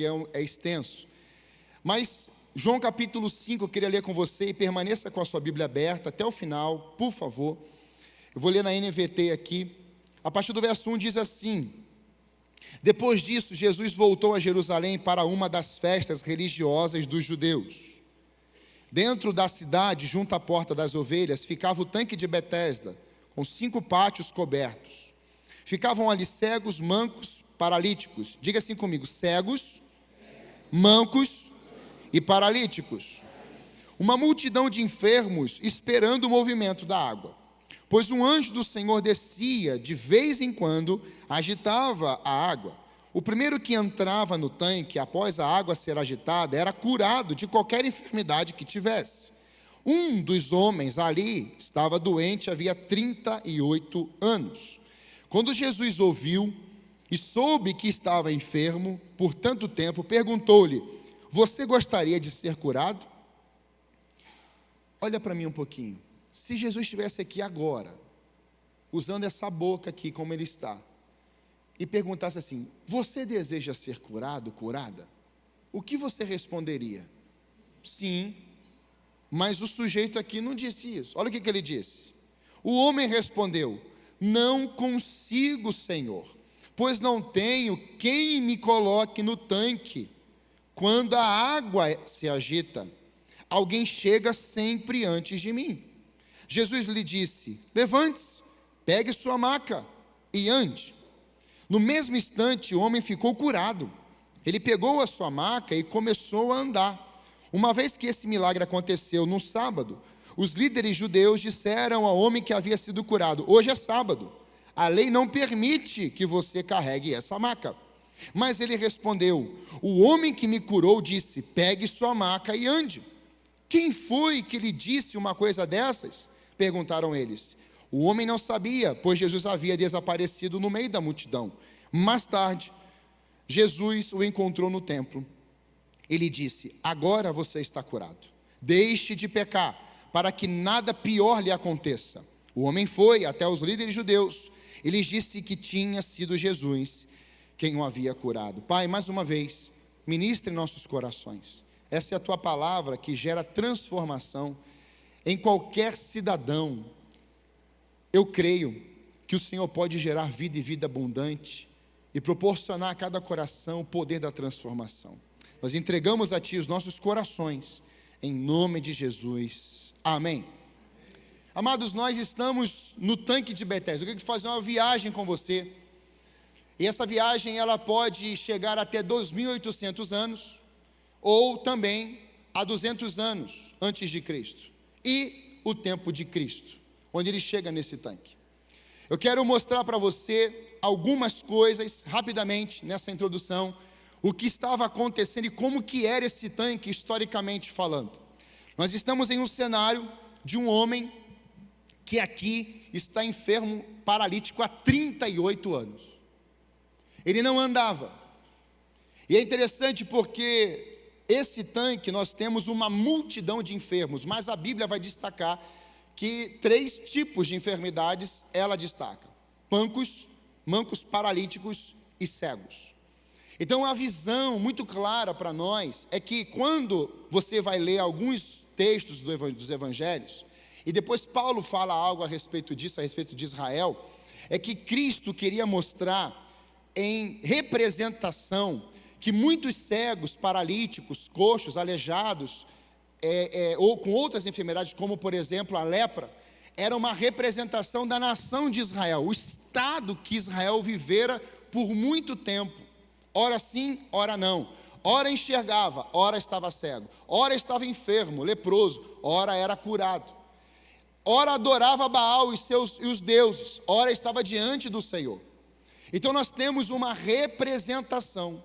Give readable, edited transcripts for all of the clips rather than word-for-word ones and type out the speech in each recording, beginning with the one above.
porque é extenso. Mas João capítulo 5, eu queria ler com você, e permaneça com a sua Bíblia aberta até o final, por favor. Eu vou ler na NVT aqui. A partir do verso 1 diz assim: depois disso, Jesus voltou a Jerusalém para uma das festas religiosas dos judeus. Dentro da cidade, junto à porta das ovelhas, ficava o tanque de Betesda, com 5 pátios cobertos. Ficavam ali cegos, mancos, paralíticos. Diga assim comigo: cegos, mancos e paralíticos. Uma multidão de enfermos esperando o movimento da água. Pois um anjo do Senhor descia, de vez em quando, agitava a água. O primeiro que entrava no tanque, após a água ser agitada, era curado de qualquer enfermidade que tivesse. Um dos homens ali estava doente havia 38 anos. Quando Jesus ouviu e soube que estava enfermo por tanto tempo, perguntou-lhe: você gostaria de ser curado? Olha para mim um pouquinho. Se Jesus estivesse aqui agora, usando essa boca aqui como ele está, e perguntasse assim: você deseja ser curado, curada? O que você responderia? Sim, mas o sujeito aqui não disse isso. Olha o que ele disse. O homem respondeu: não consigo, Senhor, pois não tenho quem me coloque no tanque. Quando a água se agita, alguém chega sempre antes de mim. Jesus lhe disse: levante-se, pegue sua maca e ande. No mesmo instante, o homem ficou curado. Ele pegou a sua maca e começou a andar. Uma vez que esse milagre aconteceu no sábado, os líderes judeus disseram ao homem que havia sido curado: hoje é sábado, a lei não permite que você carregue essa maca. Mas ele respondeu: o homem que me curou disse: pegue sua maca e ande. Quem foi que lhe disse uma coisa dessas? Perguntaram eles. O homem não sabia, pois Jesus havia desaparecido no meio da multidão. Mais tarde, Jesus o encontrou no templo. Ele disse: agora você está curado. Deixe de pecar, para que nada pior lhe aconteça. O homem foi até os líderes judeus e lhes disse que tinha sido Jesus quem o havia curado. Pai, mais uma vez, ministre em nossos corações. Essa é a tua palavra que gera transformação em qualquer cidadão. Eu creio que o Senhor pode gerar vida e vida abundante e proporcionar a cada coração o poder da transformação. Nós entregamos a Ti os nossos corações, em nome de Jesus. Amém. Amados, nós estamos no tanque de Betesda. Eu quero fazer uma viagem com você. E essa viagem ela pode chegar até 2.800 anos, ou também a 200 anos antes de Cristo. E o tempo de Cristo, onde ele chega nesse tanque. Eu quero mostrar para você algumas coisas, rapidamente, nessa introdução, o que estava acontecendo e como que era esse tanque, historicamente falando. Nós estamos em um cenário de um homem que aqui está enfermo, paralítico há 38 anos. Ele não andava. E é interessante porque esse tanque nós temos uma multidão de enfermos, mas a Bíblia vai destacar que 3 tipos de enfermidades ela destaca: mancos, paralíticos e cegos. Então a visão muito clara para nós é que quando você vai ler alguns textos dos evangelhos, e depois Paulo fala algo a respeito disso, a respeito de Israel, é que Cristo queria mostrar em representação que muitos cegos, paralíticos, coxos, aleijados, ou com outras enfermidades, como por exemplo a lepra, era uma representação da nação de Israel, o estado que Israel vivera por muito tempo, ora sim, ora não, ora enxergava, ora estava cego, ora estava enfermo, leproso, ora era curado, ora adorava Baal e os deuses, ora estava diante do Senhor. Então nós temos uma representação,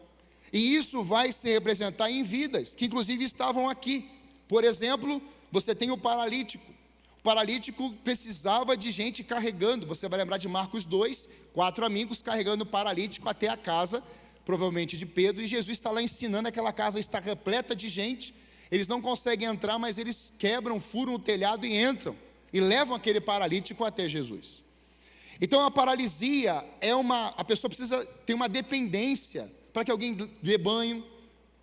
e isso vai se representar em vidas, que inclusive estavam aqui. Por exemplo, você tem o paralítico. O paralítico precisava de gente carregando. Você vai lembrar de Marcos 2, 4 amigos carregando o paralítico até a casa, provavelmente de Pedro, e Jesus está lá ensinando. Aquela casa está repleta de gente, eles não conseguem entrar, mas eles quebram, furam o telhado e entram, e levam aquele paralítico até Jesus. Então a paralisia a pessoa precisa ter uma dependência, para que alguém dê banho,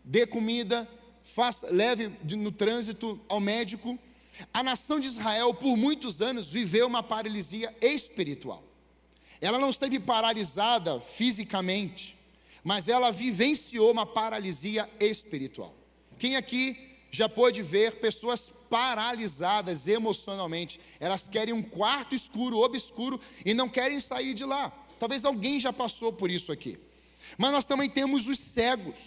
dê comida, leve no trânsito ao médico. A nação de Israel, por muitos anos, viveu uma paralisia espiritual. Ela não esteve paralisada fisicamente, mas ela vivenciou uma paralisia espiritual. Quem aqui já pôde ver pessoas paralisadas emocionalmente? Elas querem um quarto escuro, obscuro, e não querem sair de lá. Talvez alguém já passou por isso aqui. Mas nós também temos os cegos.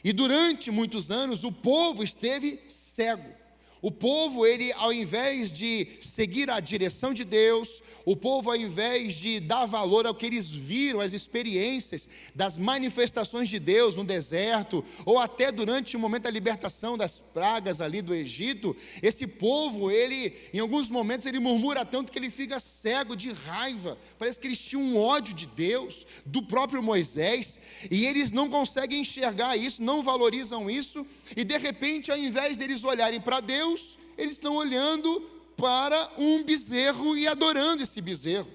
E durante muitos anos o povo esteve cego. O povo, ele, ao invés de seguir a direção de Deus, o povo, ao invés de dar valor ao que eles viram, as experiências das manifestações de Deus no deserto, ou até durante o momento da libertação das pragas ali do Egito, esse povo, ele, em alguns momentos, ele murmura tanto que ele fica cego de raiva. Parece que eles tinham um ódio de Deus, do próprio Moisés, e eles não conseguem enxergar isso, não valorizam isso, e de repente, ao invés deles olharem para Deus, eles estão olhando para um bezerro e adorando esse bezerro.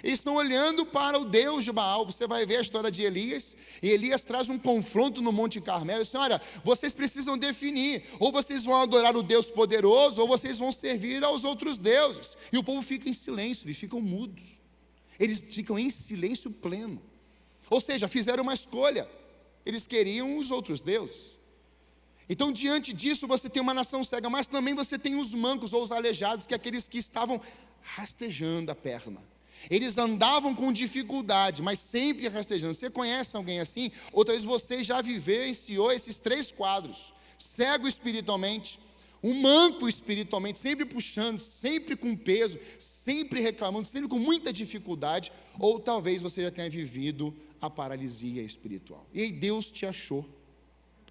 Eles estão olhando para o Deus de Baal. Você vai ver a história de Elias, e Elias traz um confronto no Monte Carmelo. Ele diz: olha, vocês precisam definir, ou vocês vão adorar o Deus poderoso, ou vocês vão servir aos outros deuses. E o povo fica em silêncio, eles ficam mudos, eles ficam em silêncio pleno. Ou seja, fizeram uma escolha, eles queriam os outros deuses. Então, diante disso, você tem uma nação cega, mas também você tem os mancos ou os aleijados, que é aqueles que estavam rastejando a perna. Eles andavam com dificuldade, mas sempre rastejando. Você conhece alguém assim? Ou talvez você já vivenciou esses três quadros: cego espiritualmente, um manco espiritualmente, sempre puxando, sempre com peso, sempre reclamando, sempre com muita dificuldade. Ou talvez você já tenha vivido a paralisia espiritual. E aí Deus te achou.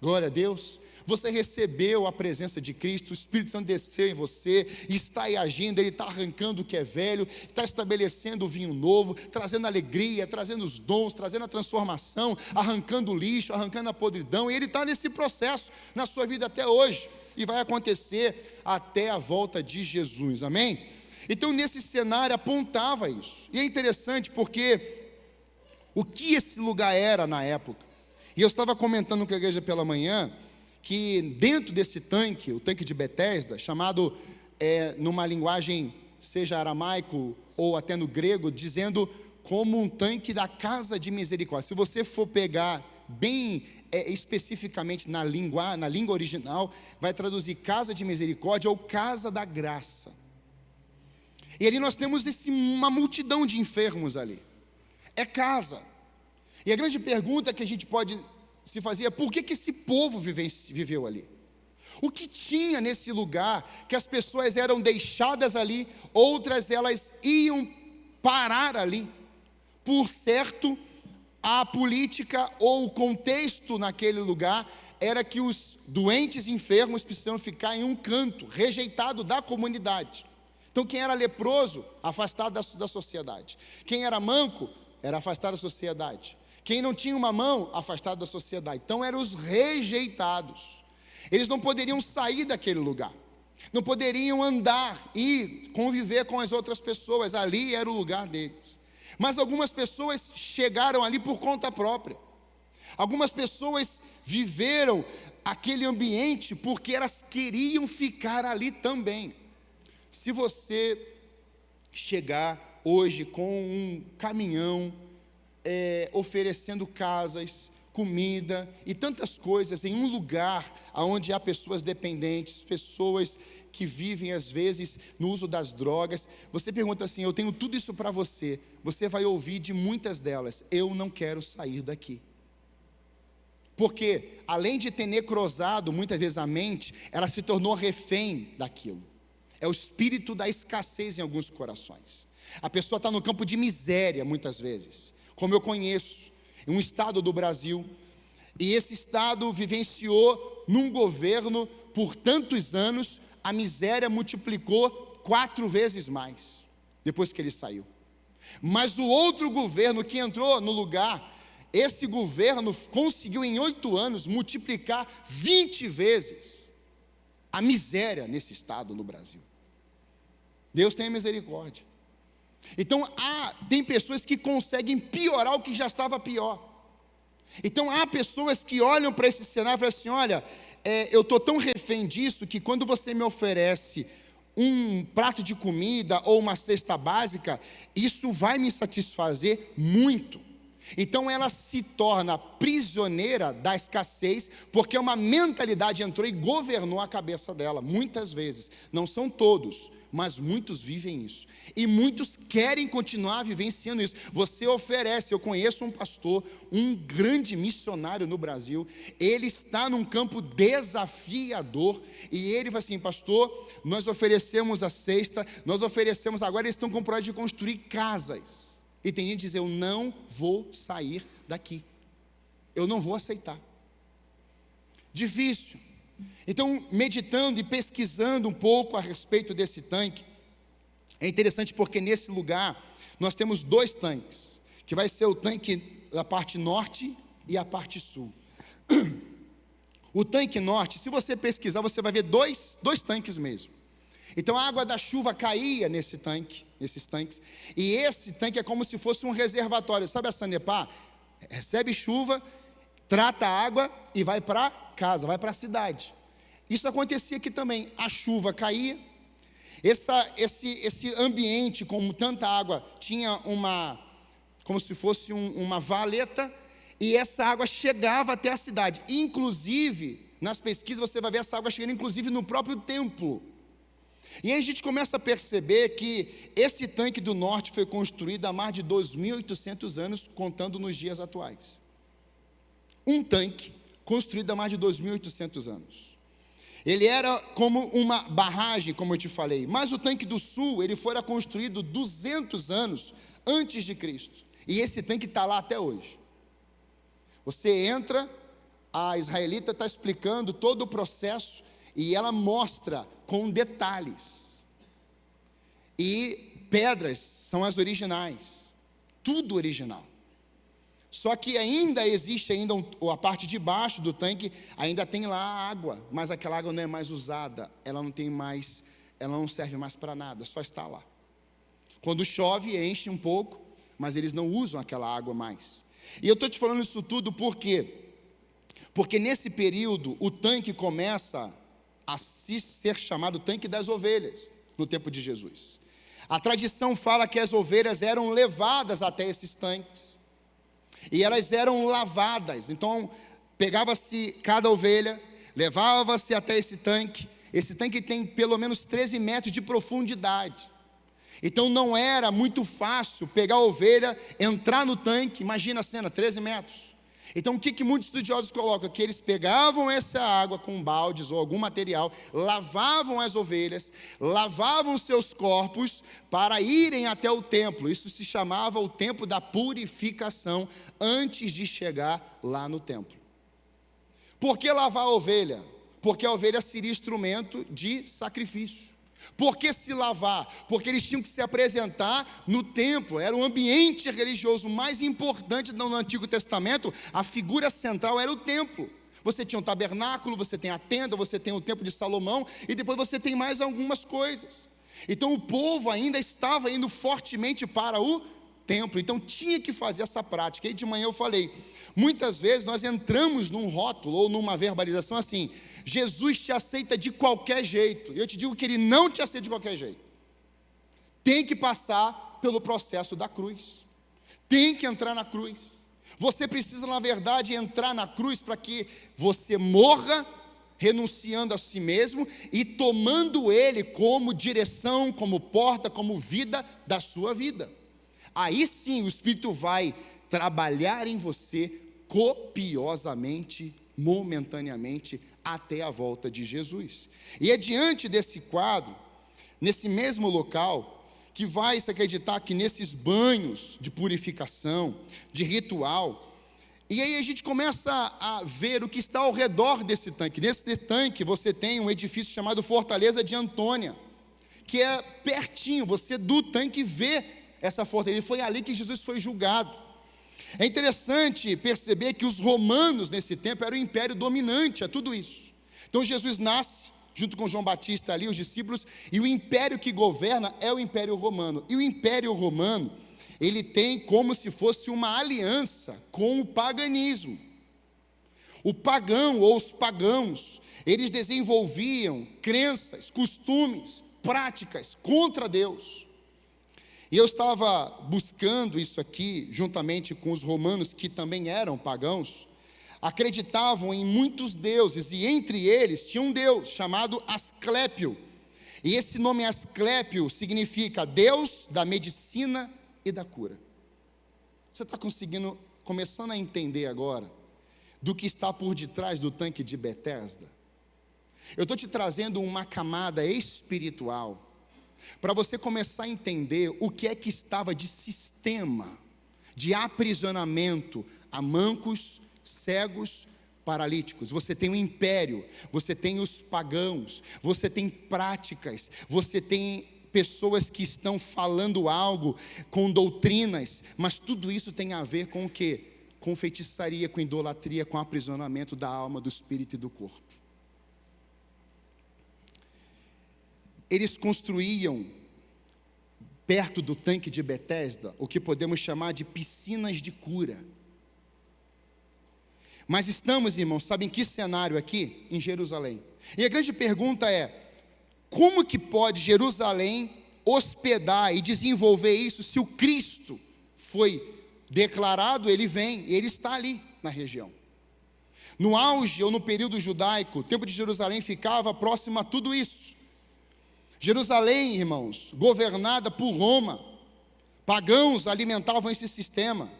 Glória a Deus. Você recebeu a presença de Cristo, o Espírito Santo desceu em você, está aí agindo, Ele está arrancando o que é velho, está estabelecendo o vinho novo, trazendo alegria, trazendo os dons, trazendo a transformação, arrancando o lixo, arrancando a podridão, e Ele está nesse processo, na sua vida até hoje, e vai acontecer até a volta de Jesus, amém? Então nesse cenário apontava isso, e é interessante porque o que esse lugar era na época, e eu estava comentando com a igreja pela manhã, que dentro desse tanque, o tanque de Betesda, chamado numa linguagem, seja aramaico ou até no grego, dizendo como um tanque da casa de misericórdia. Se você for pegar bem especificamente na língua original, vai traduzir casa de misericórdia ou casa da graça. E ali nós temos uma multidão de enfermos ali. É casa. E a grande pergunta que a gente pode se fazer é: por que esse povo viveu ali? O que tinha nesse lugar que as pessoas eram deixadas ali, outras elas iam parar ali? Por certo, a política ou o contexto naquele lugar era que os doentes e enfermos precisam ficar em um canto, rejeitado da comunidade. Então quem era leproso, afastado da sociedade. Quem era manco, era afastado da sociedade. Quem não tinha uma mão, afastado da sociedade. Então eram os rejeitados. Eles não poderiam sair daquele lugar, não poderiam andar e conviver com as outras pessoas. Ali era o lugar deles. Mas algumas pessoas chegaram ali por conta própria. Algumas pessoas viveram aquele ambiente porque elas queriam ficar ali também. Se você chegar hoje com um caminhão oferecendo casas, comida e tantas coisas em um lugar onde há pessoas dependentes, pessoas que vivem às vezes no uso das drogas, você pergunta assim: eu tenho tudo isso para você, você vai ouvir de muitas delas: eu não quero sair daqui. Porque além de ter necrosado muitas vezes a mente, ela se tornou refém daquilo. É o espírito da escassez em alguns corações. A pessoa está no campo de miséria muitas vezes, como eu conheço, em um estado do Brasil, e esse estado vivenciou num governo por tantos anos, a miséria multiplicou 4 vezes mais, depois que ele saiu. Mas o outro governo que entrou no lugar, esse governo conseguiu em 8 anos multiplicar 20 vezes a miséria nesse estado no Brasil. Deus tem misericórdia. Então tem pessoas que conseguem piorar o que já estava pior. Então há pessoas que olham para esse cenário e falam assim: olha, eu estou tão refém disso que quando você me oferece um prato de comida ou uma cesta básica, isso vai me satisfazer muito. Então ela se torna prisioneira da escassez, porque uma mentalidade entrou e governou a cabeça dela, muitas vezes. Não são todos, mas muitos vivem isso, e muitos querem continuar vivenciando isso. Você oferece, eu conheço um pastor, um grande missionário no Brasil, ele está num campo desafiador, e ele fala assim: pastor, nós oferecemos a cesta, nós oferecemos, agora eles estão com o projeto de construir casas, e tem gente que diz: eu não vou sair daqui, eu não vou aceitar. Difícil. Então, meditando e pesquisando um pouco a respeito desse tanque, é interessante porque nesse lugar nós temos 2 tanques, que vai ser o tanque da parte norte e a parte sul. O tanque norte, se você pesquisar, você vai ver dois tanques mesmo. Então a água da chuva caía nesses tanques, e esse tanque é como se fosse um reservatório. Sabe a Sanepar? Recebe chuva, trata a água e vai para casa, vai para a cidade. Isso acontecia aqui também, a chuva caía, esse ambiente com tanta água tinha como se fosse uma valeta, e essa água chegava até a cidade. Inclusive, nas pesquisas você vai ver essa água chegando inclusive no próprio templo. E aí a gente começa a perceber que esse tanque do norte foi construído há mais de 2.800 anos, contando nos dias atuais. Um tanque construído há mais de 2.800 anos. Ele era como uma barragem, como eu te falei, mas o tanque do sul, ele foi construído 200 anos antes de Cristo, e esse tanque está lá até hoje. Você entra, a israelita está explicando todo o processo, e ela mostra com detalhes, e pedras são as originais, tudo original. Só que ainda existe a parte de baixo do tanque, ainda tem lá a água, mas aquela água não é mais usada, ela não serve mais para nada, só está lá. Quando chove, enche um pouco, mas eles não usam aquela água mais. E eu estou te falando isso tudo por quê? Porque nesse período, o tanque começa a ser chamado tanque das ovelhas, no tempo de Jesus. A tradição fala que as ovelhas eram levadas até esses tanques, e elas eram lavadas. Então pegava-se cada ovelha, levava-se até esse tanque tem pelo menos 13 metros de profundidade, então não era muito fácil pegar a ovelha, entrar no tanque. Imagina a cena, 13 metros. Então o que muitos estudiosos colocam? Que eles pegavam essa água com baldes ou algum material, lavavam as ovelhas, lavavam seus corpos para irem até o templo. Isso se chamava o tempo da purificação, antes de chegar lá no templo. Por que lavar a ovelha? Porque a ovelha seria instrumento de sacrifício. Por que se lavar? Porque eles tinham que se apresentar no templo, era o ambiente religioso mais importante no Antigo Testamento. A figura central era o templo. Você tinha o tabernáculo, você tem a tenda, você tem o templo de Salomão, e depois você tem mais algumas coisas. Então o povo ainda estava indo fortemente para o templo, então tinha que fazer essa prática. E de manhã eu falei, muitas vezes nós entramos num rótulo ou numa verbalização assim: Jesus te aceita de qualquer jeito. E eu te digo que Ele não te aceita de qualquer jeito. Tem que passar pelo processo da cruz, tem que entrar na cruz. Você precisa, na verdade, entrar na cruz para que você morra, renunciando a si mesmo e tomando Ele como direção, como porta, como vida da sua vida. Aí sim o Espírito vai trabalhar em você copiosamente, momentaneamente, até a volta de Jesus. E é diante desse quadro, nesse mesmo local, que vai se acreditar que nesses banhos de purificação, de ritual, e aí a gente começa a ver o que está ao redor desse tanque. Nesse tanque você tem um edifício chamado Fortaleza de Antônia, que é pertinho, você do tanque vê essa fortaleza, e foi ali que Jesus foi julgado. É interessante perceber que os romanos nesse tempo eram o império dominante a tudo isso. Então Jesus nasce junto com João Batista ali, os discípulos, e o império que governa é o império romano. E o império romano, ele tem como se fosse uma aliança com o paganismo. O pagão ou os pagãos, eles desenvolviam crenças, costumes, práticas contra Deus. E eu estava buscando isso aqui, juntamente com os romanos, que também eram pagãos, acreditavam em muitos deuses, e entre eles tinha um deus chamado Asclépio. E esse nome Asclépio significa Deus da medicina e da cura. Você está começando a entender agora do que está por detrás do tanque de Betesda? Eu estou te trazendo uma camada espiritual para você começar a entender o que é que estava de sistema de aprisionamento a mancos, cegos, paralíticos. Você tem o império, você tem os pagãos, você tem práticas, você tem pessoas que estão falando algo com doutrinas, mas tudo isso tem a ver com o quê? Com feitiçaria, com idolatria, com aprisionamento da alma, do espírito e do corpo. Eles construíam perto do tanque de Betesda o que podemos chamar de piscinas de cura. Mas estamos, irmãos, sabem que cenário aqui? Em Jerusalém. E a grande pergunta é: como que pode Jerusalém hospedar e desenvolver isso se o Cristo foi declarado, ele vem, ele está ali na região. No auge ou no período judaico, o templo de Jerusalém ficava próximo a tudo isso. Jerusalém, irmãos, governada por Roma, pagãos alimentavam esse sistema.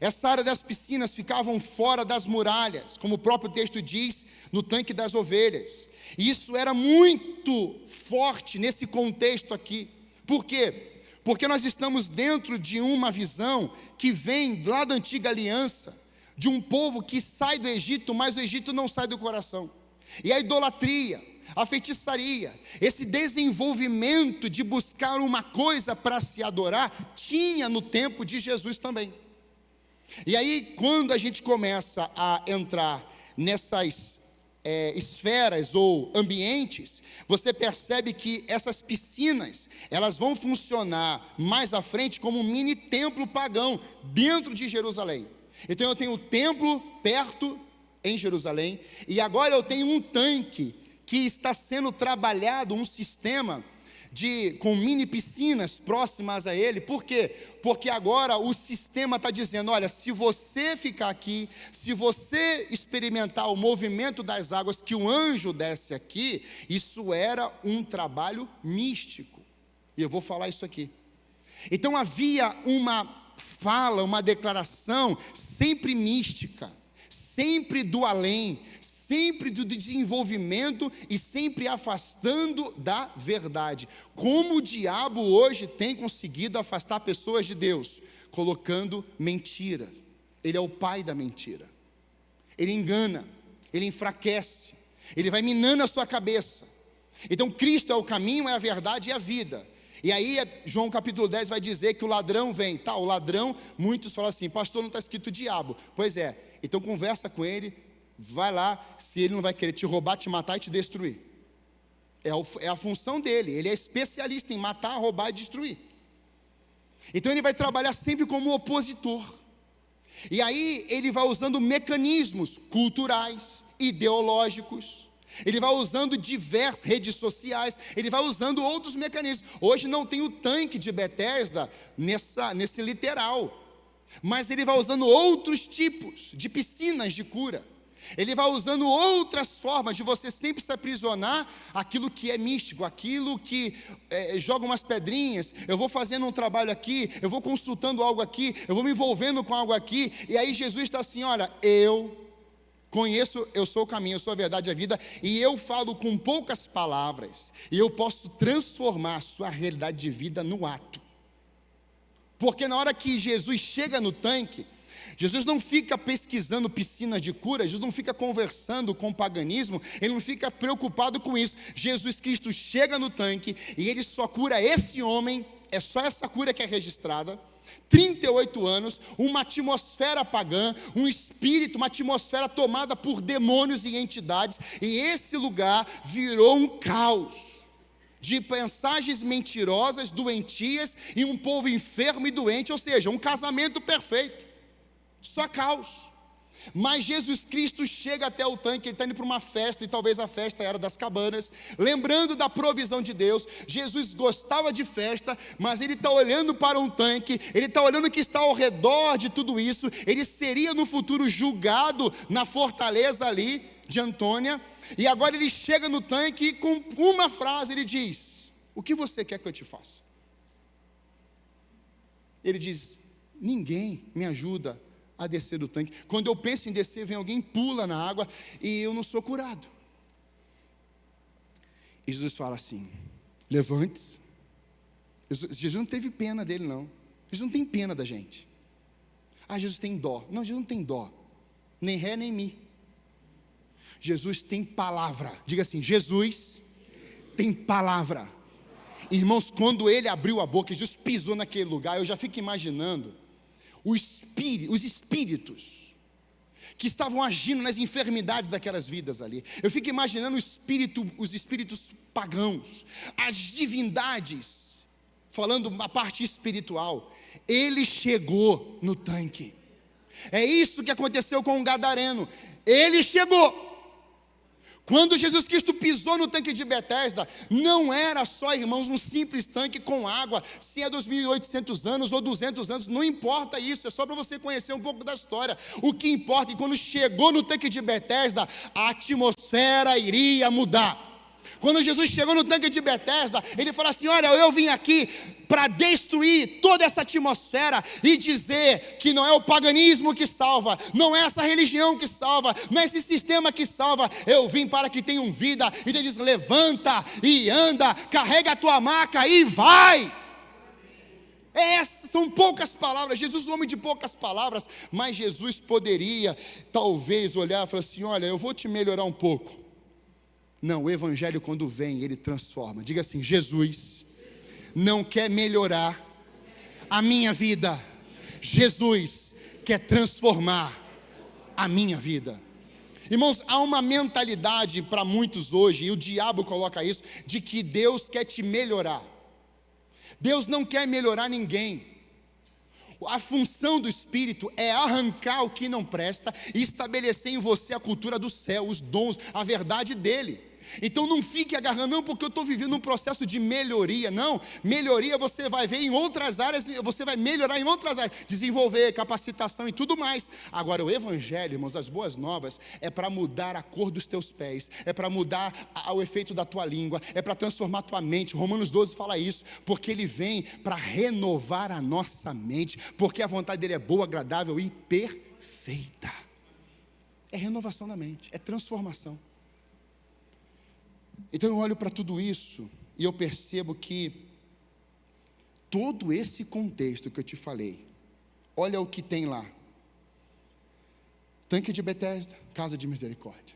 Essa área das piscinas ficavam fora das muralhas, como o próprio texto diz, no tanque das ovelhas. E isso era muito forte nesse contexto aqui. Por quê? Porque nós estamos dentro de uma visão que vem lá da antiga aliança, de um povo que sai do Egito, mas o Egito não sai do coração. E a idolatria, a feitiçaria, esse desenvolvimento de buscar uma coisa para se adorar, tinha no tempo de Jesus também. E aí, quando a gente começa a entrar nessas esferas ou ambientes, você percebe que essas piscinas, elas vão funcionar mais à frente como um mini templo pagão dentro de Jerusalém. Então eu tenho o templo perto em Jerusalém, e agora eu tenho um tanque que está sendo trabalhado, um sistema com mini piscinas próximas a ele. Por quê? Porque agora o sistema está dizendo: olha, se você ficar aqui, se você experimentar o movimento das águas, que o anjo desce aqui, isso era um trabalho místico, e eu vou falar isso aqui. Então havia uma fala, uma declaração sempre mística, sempre do além, sempre do desenvolvimento e sempre afastando da verdade. Como o diabo hoje tem conseguido afastar pessoas de Deus? Colocando mentiras. Ele é o pai da mentira. Ele engana, ele enfraquece, ele vai minando a sua cabeça. Então Cristo é o caminho, é a verdade e a vida. E aí João capítulo 10 vai dizer que o ladrão vem. Tá, o ladrão, muitos falam assim: pastor, não está escrito diabo. Pois é, então conversa com ele. Vai lá, se ele não vai querer te roubar, te matar e te destruir. É a função dele, ele é especialista em matar, roubar e destruir. Então ele vai trabalhar sempre como opositor. E aí ele vai usando mecanismos culturais, ideológicos, ele vai usando diversas redes sociais, ele vai usando outros mecanismos. Hoje não tem o tanque de Betesda nesse literal, mas ele vai usando outros tipos de piscinas de cura. Ele vai usando outras formas de você sempre se aprisionar aquilo que é místico, aquilo que joga umas pedrinhas. Eu vou fazendo um trabalho aqui, eu vou consultando algo aqui, eu vou me envolvendo com algo aqui. E aí Jesus está assim: olha, eu conheço, eu sou o caminho, eu sou a verdade e a vida, e eu falo com poucas palavras, e eu posso transformar a sua realidade de vida no ato. Porque na hora que Jesus chega no tanque, Jesus não fica pesquisando piscinas de cura, Jesus não fica conversando com o paganismo, ele não fica preocupado com isso. Jesus Cristo chega no tanque e ele só cura esse homem, é só essa cura que é registrada. 38 anos, uma atmosfera pagã, um espírito, uma atmosfera tomada por demônios e entidades, e esse lugar virou um caos. de mensagens mentirosas, doentias, e um povo enfermo e doente, ou seja, um casamento perfeito, só caos. Mas Jesus Cristo chega até o tanque, ele está indo para uma festa, e talvez a festa era das cabanas, lembrando da provisão de Deus. Jesus gostava de festa, mas ele está olhando para um tanque, ele está olhando o que está ao redor de tudo isso. Ele seria no futuro julgado na fortaleza ali de Antônia, e agora ele chega no tanque e com uma frase ele diz: o que você quer que eu te faça? Ele diz: ninguém me ajuda a descer do tanque. Quando eu penso em descer, vem alguém, pula na água, e eu não sou curado. E Jesus fala assim: levante-se. Jesus não teve pena dele, não. Jesus não tem pena da gente. Jesus tem dó. Não, Jesus não tem dó, nem ré nem mi. Jesus tem palavra. Diga assim: Jesus tem palavra. Irmãos, quando ele abriu a boca, Jesus pisou naquele lugar, eu já fico imaginando os espíritos que estavam agindo nas enfermidades daquelas vidas ali. Eu fico imaginando os espíritos pagãos, as divindades, falando a parte espiritual. Ele chegou no tanque. É isso que aconteceu com o gadareno. Ele chegou. Quando Jesus Cristo pisou no tanque de Betesda, não era só, irmãos, um simples tanque com água. Se é 2.800 anos ou 200 anos, não importa isso, é só para você conhecer um pouco da história. O que importa é que quando chegou no tanque de Betesda, a atmosfera iria mudar. Quando Jesus chegou no tanque de Betesda, ele falou assim: olha, eu vim aqui para destruir toda essa atmosfera e dizer que não é o paganismo que salva, não é essa religião que salva, não é esse sistema que salva. Eu vim para que tenham vida. E ele diz: levanta e anda, carrega a tua maca e vai. São poucas palavras. Jesus é um homem de poucas palavras, mas Jesus poderia talvez olhar e falar assim: olha, eu vou te melhorar um pouco. Não, o evangelho quando vem, ele transforma. Diga assim: Jesus não quer melhorar a minha vida, Jesus quer transformar a minha vida. Irmãos, há uma mentalidade para muitos hoje, e o diabo coloca isso, de que Deus quer te melhorar. Deus não quer melhorar ninguém. A função do Espírito é arrancar o que não presta e estabelecer em você a cultura do céu, os dons, a verdade dele. Então não fique agarrando: não, porque eu estou vivendo um processo de melhoria. Não, melhoria você vai ver em outras áreas, você vai melhorar em outras áreas, desenvolver capacitação e tudo mais. Agora o evangelho, irmãos, as boas novas, é para mudar a cor dos teus pés, é para mudar o efeito da tua língua, é para transformar a tua mente. Romanos 12 fala isso, porque ele vem para renovar a nossa mente, porque a vontade dele é boa, agradável e perfeita. É renovação da mente, é transformação. Então eu olho para tudo isso e eu percebo que todo esse contexto que eu te falei, olha o que tem lá: tanque de Betesda, casa de misericórdia,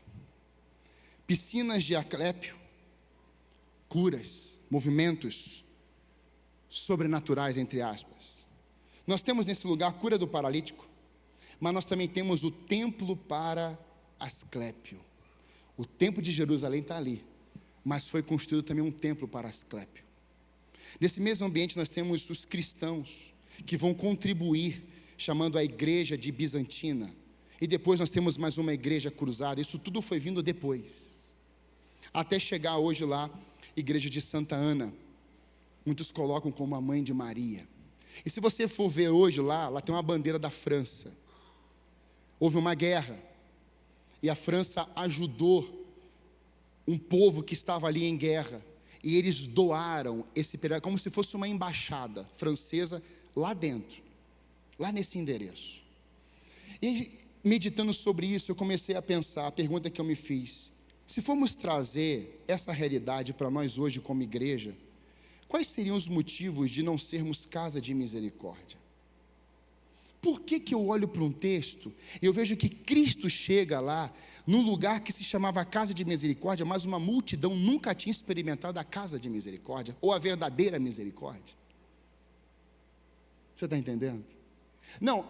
piscinas de Asclépio, curas, movimentos sobrenaturais, entre aspas. Nós temos nesse lugar a cura do paralítico, mas nós também temos o templo para Asclépio. O templo de Jerusalém está ali, mas foi construído também um templo para Asclépio. Nesse mesmo ambiente nós temos os cristãos que vão contribuir, chamando a igreja de Bizantina. E depois nós temos mais uma igreja cruzada. Isso tudo foi vindo depois, até chegar hoje lá, igreja de Santa Ana. Muitos colocam como a mãe de Maria. E se você for ver hoje lá tem uma bandeira da França. Houve uma guerra, e a França ajudou um povo que estava ali em guerra, e eles doaram esse pedaço, como se fosse uma embaixada francesa lá dentro, lá nesse endereço. E meditando sobre isso, eu comecei a pensar, a pergunta que eu me fiz: se formos trazer essa realidade para nós hoje como igreja, quais seriam os motivos de não sermos casa de misericórdia? Por que eu olho para um texto e eu vejo que Cristo chega lá, num lugar que se chamava casa de misericórdia, mas uma multidão nunca tinha experimentado a casa de misericórdia, ou a verdadeira misericórdia? Você está entendendo? Não,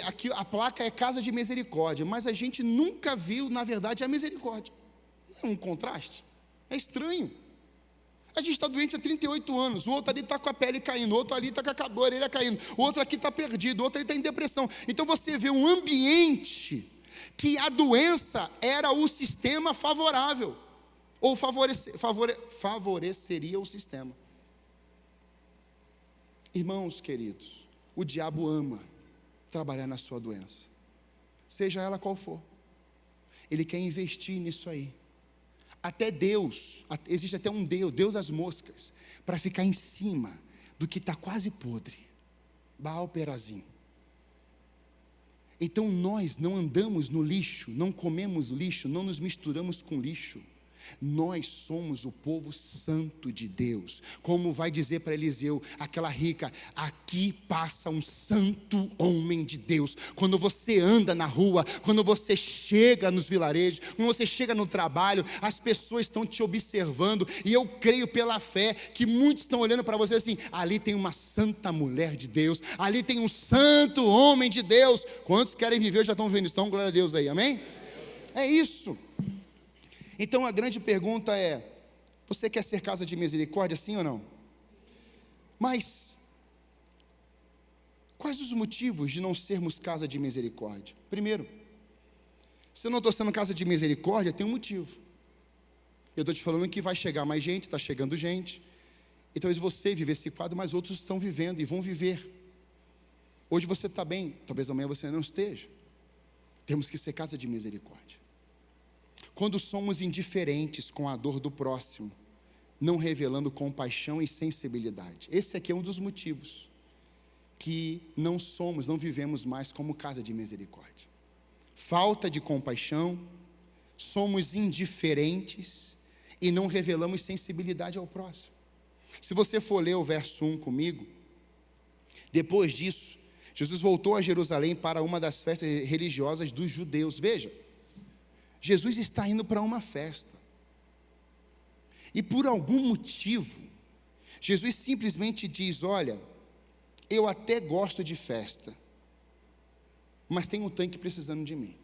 aqui a placa é casa de misericórdia, mas a gente nunca viu, na verdade, a misericórdia. Não é um contraste? É estranho. A gente está doente há 38 anos, o outro ali está com a pele caindo, o outro ali está com a orelha caindo, o outro aqui está perdido, o outro ali está em depressão. Então você vê um ambiente que a doença era o sistema favorável, ou favoreceria o sistema. Irmãos queridos, o diabo ama trabalhar na sua doença, seja ela qual for. Ele quer investir nisso aí. Até Deus, existe até um Deus das moscas, para ficar em cima do que está quase podre. Baal Perazim. Então nós não andamos no lixo, não comemos lixo, não nos misturamos com lixo. Nós somos o povo santo de Deus. Como vai dizer para Eliseu, aquela rica: aqui passa um santo homem de Deus. Quando você anda na rua, quando você chega nos vilarejos, quando você chega no trabalho, as pessoas estão te observando, e eu creio pela fé que muitos estão olhando para você assim: ali tem uma santa mulher de Deus, ali tem um santo homem de Deus. Quantos querem viver já estão vendo isso? Então glória a Deus aí, amém? É isso. Então a grande pergunta é: você quer ser casa de misericórdia, sim ou não? Mas quais os motivos de não sermos casa de misericórdia? Primeiro, se eu não estou sendo casa de misericórdia, tem um motivo. Eu estou te falando que vai chegar mais gente, está chegando gente, e talvez você vive esse quadro, mas outros estão vivendo e vão viver. Hoje você está bem, talvez amanhã você não esteja. Temos que ser casa de misericórdia. Quando somos indiferentes com a dor do próximo, não revelando compaixão e sensibilidade. Esse aqui é um dos motivos que não vivemos mais como casa de misericórdia. Falta de compaixão, somos indiferentes e não revelamos sensibilidade ao próximo. Se você for ler o verso 1 comigo, depois disso, Jesus voltou a Jerusalém para uma das festas religiosas dos judeus. Veja, Jesus está indo para uma festa, e por algum motivo, Jesus simplesmente diz: olha, eu até gosto de festa, mas tem um tanque precisando de mim.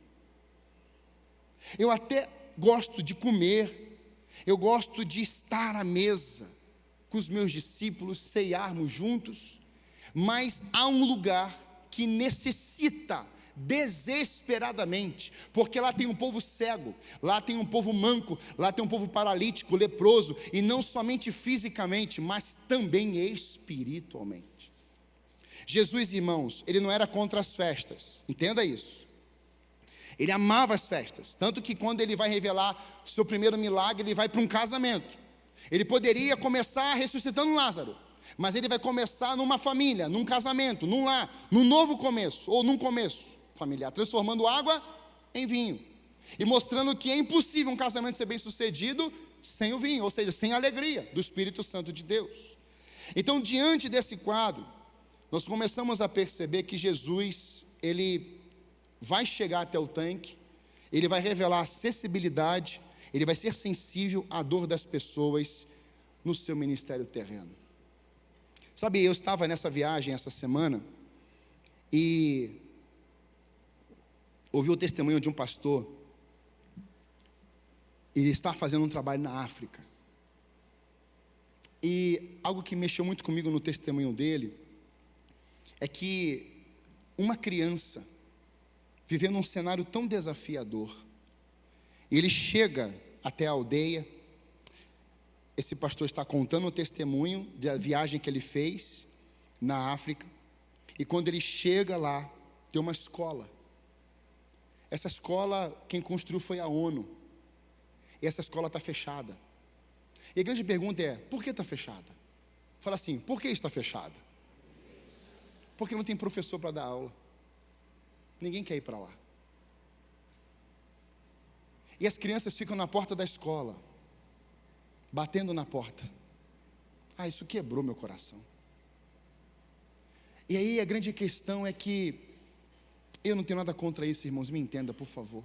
Eu até gosto de comer, eu gosto de estar à mesa com os meus discípulos, ceiarmos juntos, mas há um lugar que necessita desesperadamente, porque lá tem um povo cego, lá tem um povo manco, lá tem um povo paralítico, leproso, e não somente fisicamente, mas também espiritualmente. Jesus, irmãos, ele não era contra as festas, entenda isso. Ele amava as festas, tanto que quando ele vai revelar seu primeiro milagre, ele vai para um casamento. Ele poderia começar ressuscitando Lázaro, mas ele vai começar numa família, num casamento, num lar, num novo começo, ou num começo familiar, transformando água em vinho, e mostrando que é impossível um casamento ser bem sucedido sem o vinho, ou seja, sem a alegria do Espírito Santo de Deus. Então, diante desse quadro, nós começamos a perceber que Jesus, ele vai chegar até o tanque, ele vai revelar acessibilidade, ele vai ser sensível à dor das pessoas no seu ministério terreno. Sabe, eu estava nessa viagem essa semana e ouvi o testemunho de um pastor. Ele está fazendo um trabalho na África. E algo que mexeu muito comigo no testemunho dele é que uma criança vivendo um cenário tão desafiador, ele chega até a aldeia. Esse pastor está contando o testemunho da viagem que ele fez na África, e quando ele chega lá, tem uma escola. Essa escola, quem construiu foi a ONU, e essa escola está fechada. E a grande pergunta é: por que está fechada? Fala assim: por que está fechada? Porque não tem professor para dar aula, ninguém quer ir para lá, e as crianças ficam na porta da escola, batendo na porta. Isso quebrou meu coração. E aí a grande questão é que, eu não tenho nada contra isso, irmãos, me entenda, por favor,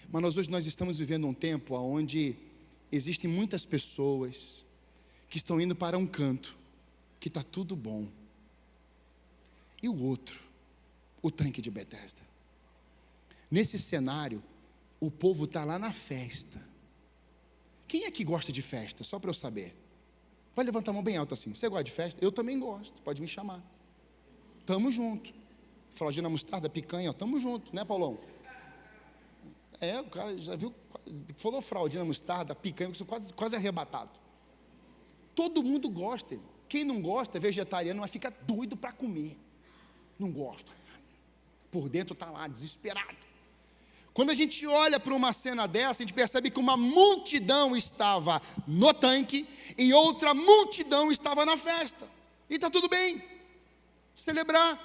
mas hoje nós estamos vivendo um tempo onde existem muitas pessoas que estão indo para um canto, que está tudo bom, e o outro, o tanque de Betesda. Nesse cenário, o povo está lá na festa. Quem é que gosta de festa? Só para eu saber. Pode levantar a mão bem alta assim. Você gosta de festa? Eu também gosto, pode me chamar. Tamo junto. Fraldinha mostarda, picanha, tamo junto, né, Paulão? O cara já viu, falou fraldinha mostarda, picanha, quase arrebatado. Todo mundo gosta, irmão. Quem não gosta é vegetariano, mas fica doido para comer. Não gosta. Por dentro está lá, desesperado. Quando a gente olha para uma cena dessa, a gente percebe que uma multidão estava no tanque e outra multidão estava na festa. E está tudo bem. Celebrar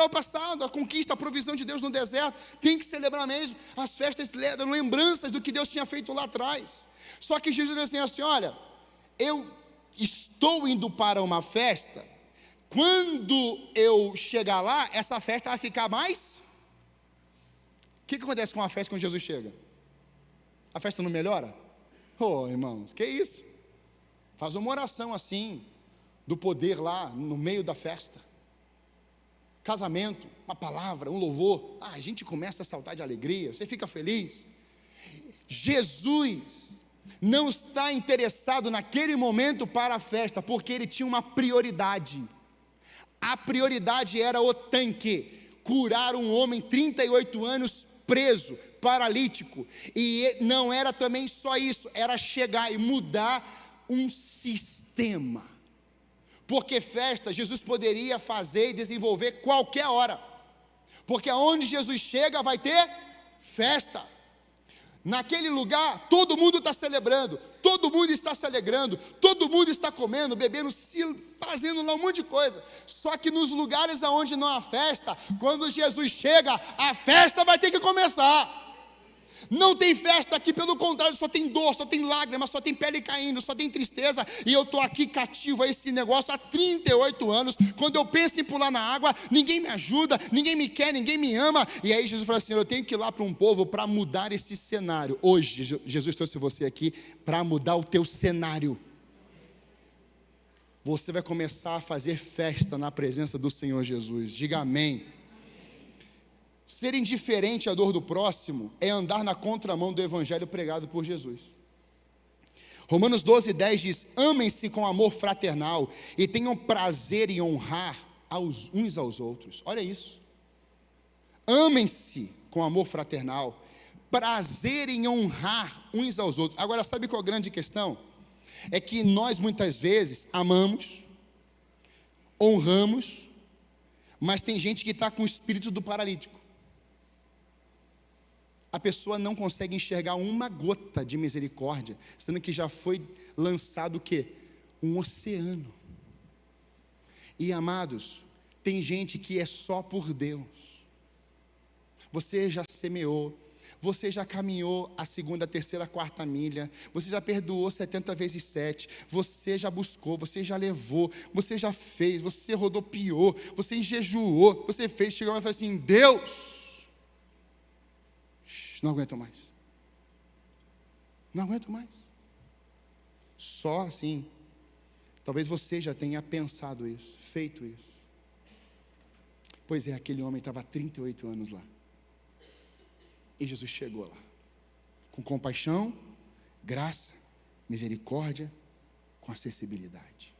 o passado, a conquista, a provisão de Deus no deserto. Tem que celebrar mesmo. As festas eram lembranças do que Deus tinha feito lá atrás. Só que Jesus disse assim, olha, eu estou indo para uma festa. Quando eu chegar lá, essa festa vai ficar mais... O que acontece com uma festa quando Jesus chega? A festa não melhora? Irmãos, que isso? Faz uma oração assim, do poder lá, no meio da festa. Casamento, uma palavra, um louvor. A gente começa a saltar de alegria, você fica feliz. Jesus não está interessado naquele momento para a festa, porque ele tinha uma prioridade. A prioridade era o tanque, curar um homem 38 anos preso, paralítico, e não era também só isso, era chegar e mudar um sistema, porque festa Jesus poderia fazer e desenvolver qualquer hora, porque aonde Jesus chega vai ter festa. Naquele lugar, todo mundo está celebrando, todo mundo está se alegrando, todo mundo está comendo, bebendo, fazendo lá um monte de coisa. Só que nos lugares onde não há festa, quando Jesus chega, a festa vai ter que começar. Não tem festa aqui, pelo contrário, só tem dor, só tem lágrimas, só tem pele caindo, só tem tristeza. E eu estou aqui cativo a esse negócio há 38 anos. Quando eu penso em pular na água, ninguém me ajuda, ninguém me quer, ninguém me ama. E aí Jesus fala assim, eu tenho que ir lá para um povo para mudar esse cenário. Hoje, Jesus trouxe você aqui para mudar o teu cenário. Você vai começar a fazer festa na presença do Senhor Jesus. Diga amém. Ser indiferente à dor do próximo é andar na contramão do evangelho pregado por Jesus. Romanos 12:10 diz, amem-se com amor fraternal e tenham prazer em honrar uns aos outros. Olha isso. Amem-se com amor fraternal, prazer em honrar uns aos outros. Agora, sabe qual a grande questão? É que nós muitas vezes amamos, honramos, mas tem gente que está com o espírito do paralítico. A pessoa não consegue enxergar uma gota de misericórdia, sendo que já foi lançado o quê? Um oceano. E amados, tem gente que é só por Deus. Você já semeou, você já caminhou a segunda, terceira, quarta milha, você já perdoou 70 vezes 7, você já buscou, você já levou, você já fez, você rodopiou, você jejuou, você fez, chegou e falou assim, Deus, não aguento mais. Não aguento mais. Só assim. Talvez você já tenha pensado isso, feito isso. Pois é, aquele homem estava há 38 anos lá. E Jesus chegou lá. Com compaixão, graça, misericórdia, com acessibilidade.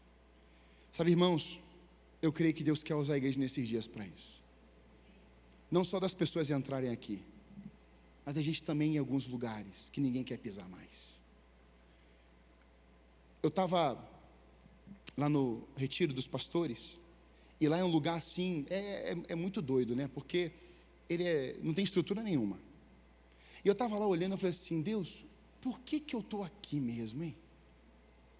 Sabe, irmãos, eu creio que Deus quer usar a igreja nesses dias para isso. Não só das pessoas entrarem aqui, mas a gente também em alguns lugares que ninguém quer pisar mais. Eu estava lá no retiro dos pastores, e lá é um lugar assim, é muito doido, né? Porque ele não tem estrutura nenhuma. E eu estava lá olhando, eu falei assim, Deus, por que eu estou aqui mesmo, hein?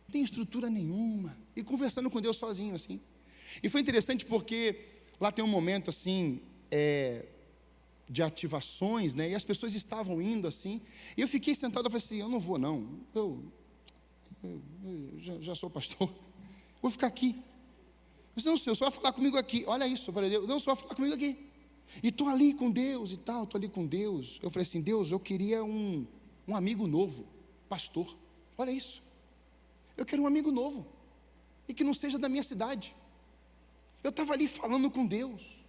Não tem estrutura nenhuma. E conversando com Deus sozinho, assim. E foi interessante porque lá tem um momento assim, de ativações, né? E as pessoas estavam indo assim, e eu fiquei sentado, eu falei assim, eu não vou não, eu já sou pastor, vou ficar aqui. Eu disse, não, senhor, só vai falar comigo aqui, olha isso, eu falei, não, só vai falar comigo aqui, e estou ali com Deus e tal, estou ali com Deus. Eu falei assim, Deus, eu queria um amigo novo, pastor, olha isso, eu quero um amigo novo, e que não seja da minha cidade. Eu estava ali falando com Deus.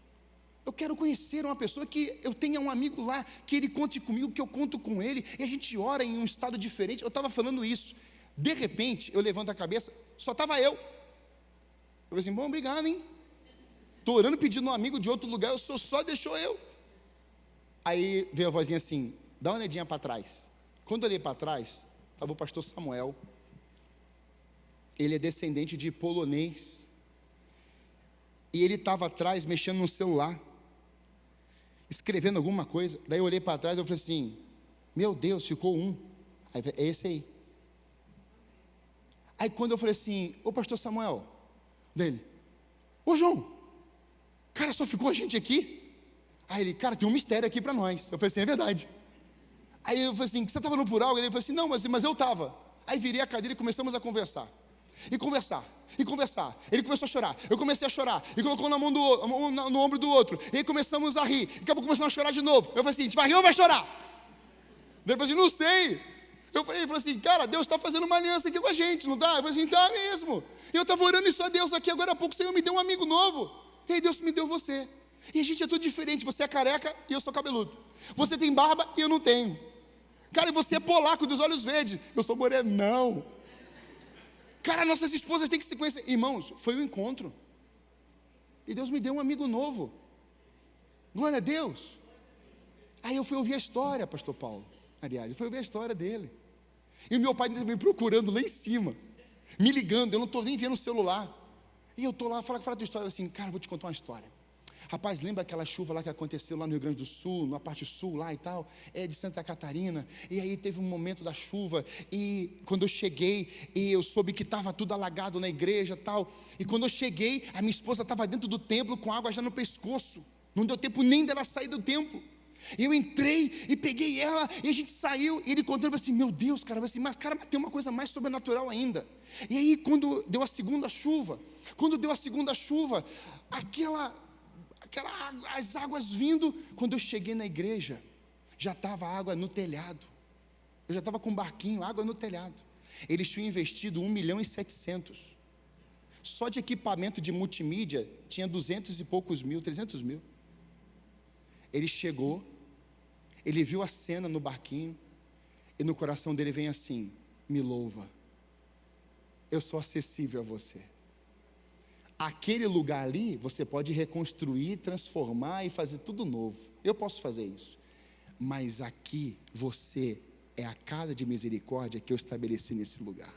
Eu quero conhecer uma pessoa que eu tenha um amigo lá, que ele conte comigo, que eu conto com ele, e a gente ora em um estado diferente. Eu estava falando isso. De repente, eu levanto a cabeça, só estava eu. Eu falei assim, bom, obrigado, hein? Estou orando pedindo um amigo de outro lugar, o senhor só deixou eu. Aí veio a vozinha assim, dá uma olhadinha para trás. Quando eu olhei para trás, estava o pastor Samuel. Ele é descendente de polonês. E ele estava atrás, mexendo no celular, escrevendo alguma coisa. Daí eu olhei para trás e falei assim, meu Deus, ficou um. Aí, é esse aí. Aí quando eu falei assim, ô pastor Samuel, dele, ô João, cara, só ficou a gente aqui? Aí ele, cara, tem um mistério aqui para nós. Eu falei assim, é verdade. Aí eu falei assim, você estava no por algo? Ele falou assim, não, mas eu estava. Aí virei a cadeira e começamos a conversar. E conversar. Ele começou a chorar, eu comecei a chorar. E colocou na mão no ombro do outro. E aí começamos a rir. Daqui a pouco começamos a chorar de novo. Eu falei assim, a gente vai rir ou vai chorar? Ele falou assim, não sei. Ele falou assim, cara, Deus está fazendo uma aliança aqui com a gente, não está? Eu falei assim, tá mesmo. Eu estava orando isso a Deus aqui, agora há pouco o Senhor me deu um amigo novo. E aí Deus me deu você. E a gente é tudo diferente, você é careca e eu sou cabeludo. Você tem barba e eu não tenho. Cara, e você é polaco dos olhos verdes, eu sou morenão. Cara, nossas esposas têm que se conhecer. Irmãos, foi um encontro. E Deus me deu um amigo novo. Glória a Deus. Aí eu fui ouvir a história, pastor Paulo. Aliás, eu fui ouvir a história dele. E o meu pai me procurando lá em cima, me ligando, eu não estou nem vendo o celular. E eu estou lá, fala a tua história, assim, cara, vou te contar uma história. Rapaz, lembra aquela chuva lá que aconteceu lá no Rio Grande do Sul, na parte sul lá e tal, de Santa Catarina, e aí teve um momento da chuva, e quando eu cheguei, e eu soube que estava tudo alagado na igreja e tal, e quando eu cheguei, a minha esposa estava dentro do templo com água já no pescoço, não deu tempo nem dela sair do templo. E eu entrei e peguei ela, e a gente saiu, e ele contando assim, meu Deus, cara, assim, mas tem uma coisa mais sobrenatural ainda. E aí quando deu a segunda chuva, as águas vindo, quando eu cheguei na igreja, já estava água no telhado, eu já estava com um barquinho, água no telhado. Eles tinham investido 1.700.000, só de equipamento de multimídia, tinha 200 e poucos mil, 300 mil. Ele chegou, ele viu a cena no barquinho, e no coração dele vem assim, me louva, eu sou acessível a você. Aquele lugar ali, você pode reconstruir, transformar e fazer tudo novo. Eu posso fazer isso. Mas aqui, você é a casa de misericórdia que eu estabeleci nesse lugar.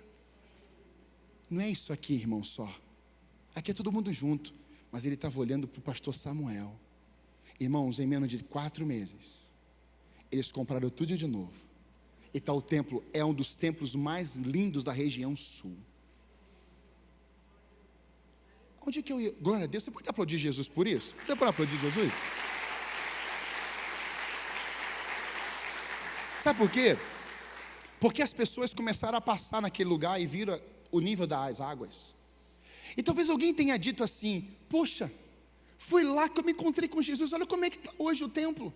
Não é isso aqui, irmão, só. Aqui é todo mundo junto. Mas ele estava olhando para o pastor Samuel. Irmãos, em menos de 4 meses, eles compraram tudo de novo. E tal templo é um dos templos mais lindos da região sul. Onde que eu ia? Glória a Deus, você pode aplaudir Jesus por isso? Você pode aplaudir Jesus? Sabe por quê? Porque as pessoas começaram a passar naquele lugar e viram o nível das águas. E talvez alguém tenha dito assim, poxa, foi lá que eu me encontrei com Jesus, olha como é que está hoje o templo.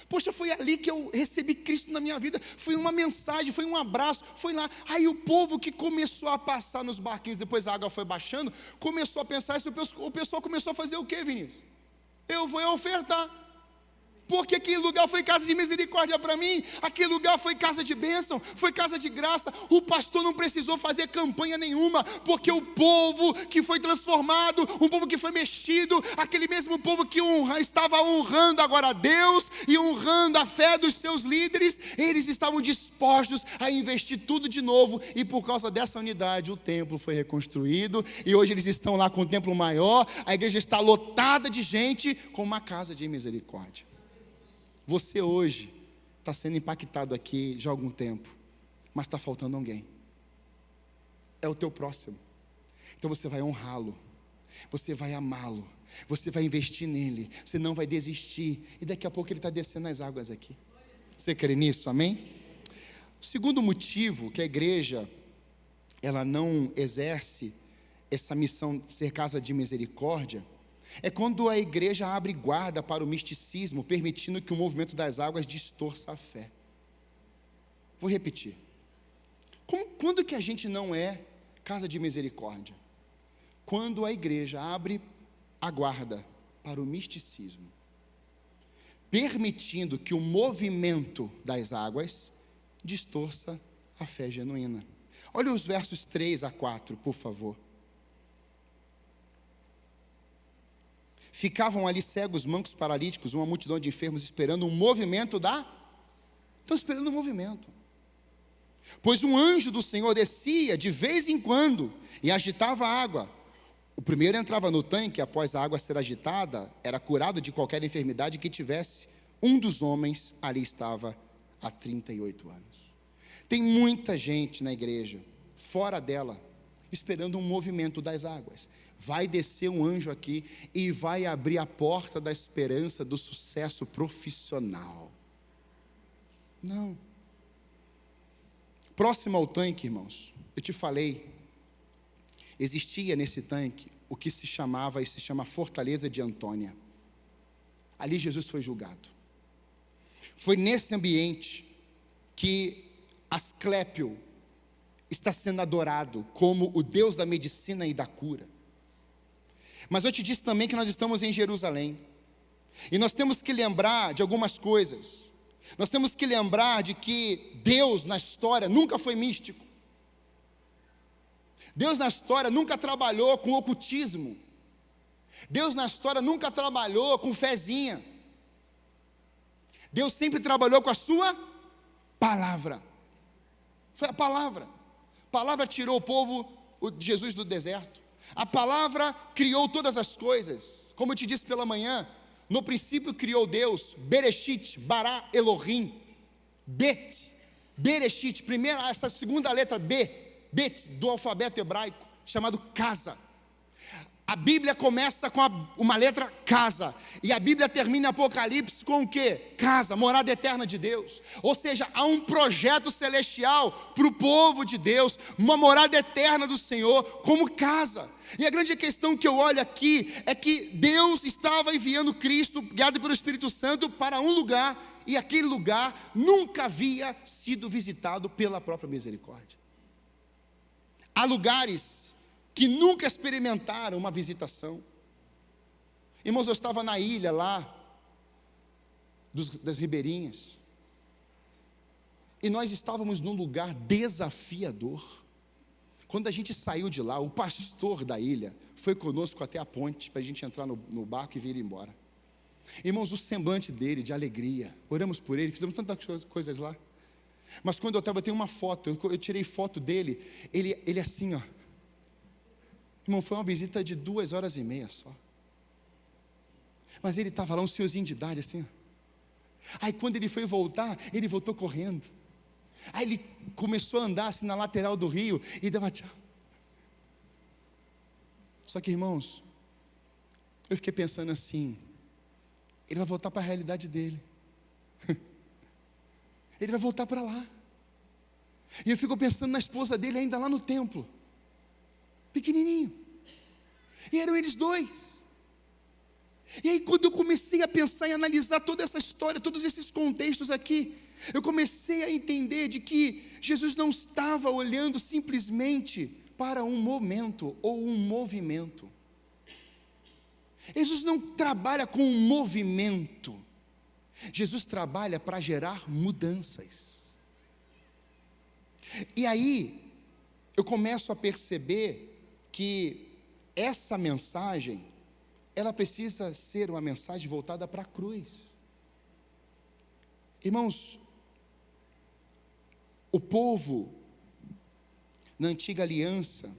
Poxa, foi ali que eu recebi Cristo na minha vida, foi uma mensagem, foi um abraço, foi lá. Aí o povo que começou a passar nos barquinhos, depois a água foi baixando, começou a pensar isso, o pessoal começou a fazer o quê, Vinícius? Eu vou ofertar. Porque aquele lugar foi casa de misericórdia para mim, aquele lugar foi casa de bênção, foi casa de graça. O pastor não precisou fazer campanha nenhuma, porque o povo que foi transformado, o povo que foi mexido, aquele mesmo povo que estava honrando agora a Deus e honrando a fé dos seus líderes, eles estavam dispostos a investir tudo de novo, e por causa dessa unidade o templo foi reconstruído, e hoje eles estão lá com um templo maior, a igreja está lotada de gente, com uma casa de misericórdia. Você hoje está sendo impactado aqui já há algum tempo, mas está faltando alguém. É o teu próximo. Então você vai honrá-lo, você vai amá-lo, você vai investir nele, você não vai desistir, e daqui a pouco ele está descendo as águas aqui. Você crê nisso, amém? O segundo motivo que a igreja, ela não exerce essa missão de ser casa de misericórdia, é quando a igreja abre guarda para o misticismo, permitindo que o movimento das águas distorça a fé. Vou repetir. Quando que a gente não é casa de misericórdia? Quando a igreja abre a guarda para o misticismo, permitindo que o movimento das águas distorça a fé genuína. Olha os versos 3 a 4, por favor. Ficavam ali cegos, mancos, paralíticos, uma multidão de enfermos esperando um movimento Estão esperando um movimento. Pois um anjo do Senhor descia de vez em quando e agitava a água. O primeiro entrava no tanque, após a água ser agitada, era curado de qualquer enfermidade que tivesse. Um dos homens ali estava há 38 anos. Tem muita gente na igreja, fora dela, esperando um movimento das águas. Vai descer um anjo aqui e vai abrir a porta da esperança, do sucesso profissional. Não. Próximo ao tanque, irmãos, eu te falei, existia nesse tanque o que se chama Fortaleza de Antônia. Ali Jesus foi julgado. Foi nesse ambiente que Asclépio está sendo adorado como o Deus da medicina e da cura. Mas eu te disse também que nós estamos em Jerusalém, e nós temos que lembrar de algumas coisas. Nós temos que lembrar de que Deus na história nunca foi místico. Deus na história nunca trabalhou com ocultismo. Deus na história nunca trabalhou com fezinha. Deus sempre trabalhou com a sua palavra. Foi a palavra. A palavra tirou o povo de Jesus do deserto. A palavra criou todas as coisas. Como eu te disse pela manhã, no princípio criou Deus, Bereshit, Bara Elohim, Bet, Bereshit, primeira, essa segunda letra B, Bet, do alfabeto hebraico, chamado casa. A Bíblia começa com uma letra casa, e a Bíblia termina em Apocalipse com o quê? Casa, morada eterna de Deus. Ou seja, há um projeto celestial para o povo de Deus, uma morada eterna do Senhor como casa. E a grande questão que eu olho aqui é que Deus estava enviando Cristo, guiado pelo Espírito Santo, para um lugar, e aquele lugar nunca havia sido visitado pela própria misericórdia. Há lugares que nunca experimentaram uma visitação. Irmãos, eu estava na ilha lá, das ribeirinhas, e nós estávamos num lugar desafiador. Quando a gente saiu de lá, o pastor da ilha foi conosco até a ponte, para a gente entrar no barco e vir embora. Irmãos, o semblante dele, de alegria, oramos por ele, fizemos tantas coisas lá. Mas quando eu tenho uma foto, eu tirei foto dele, ele assim, ó. Irmão, foi uma visita de 2h30 só. Mas ele estava lá, um senhorzinho de idade assim. Aí quando ele foi voltar, ele voltou correndo. Aí ele começou a andar assim na lateral do rio e dava tchau. Só que, irmãos, eu fiquei pensando assim, ele vai voltar para a realidade dele. Ele vai voltar para lá. E eu fico pensando na esposa dele ainda lá no templo, pequenininho. E eram eles dois. E aí quando eu comecei a pensar e analisar toda essa história, todos esses contextos aqui, eu comecei a entender de que Jesus não estava olhando simplesmente para um momento ou um movimento. Jesus não trabalha com um movimento. Jesus trabalha para gerar mudanças. E aí eu começo a perceber que essa mensagem, ela precisa ser uma mensagem voltada para a cruz. Irmãos, o povo na antiga aliança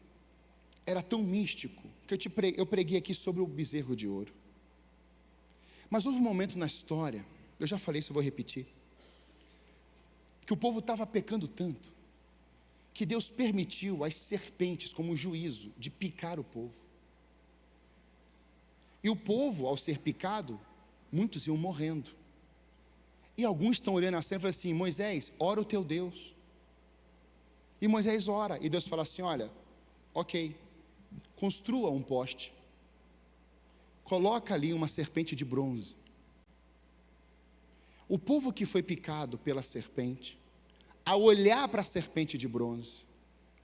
era tão místico que eu preguei aqui sobre o bezerro de ouro. Mas houve um momento na história, eu já falei isso, eu vou repetir, que o povo estava pecando tanto que Deus permitiu as serpentes como um juízo de picar o povo. E o povo, ao ser picado, muitos iam morrendo. E alguns estão olhando a cena e falam assim: Moisés, ora o teu Deus. E Moisés ora, e Deus fala assim: olha, ok, construa um poste, coloca ali uma serpente de bronze. O povo que foi picado pela serpente, ao olhar para a serpente de bronze,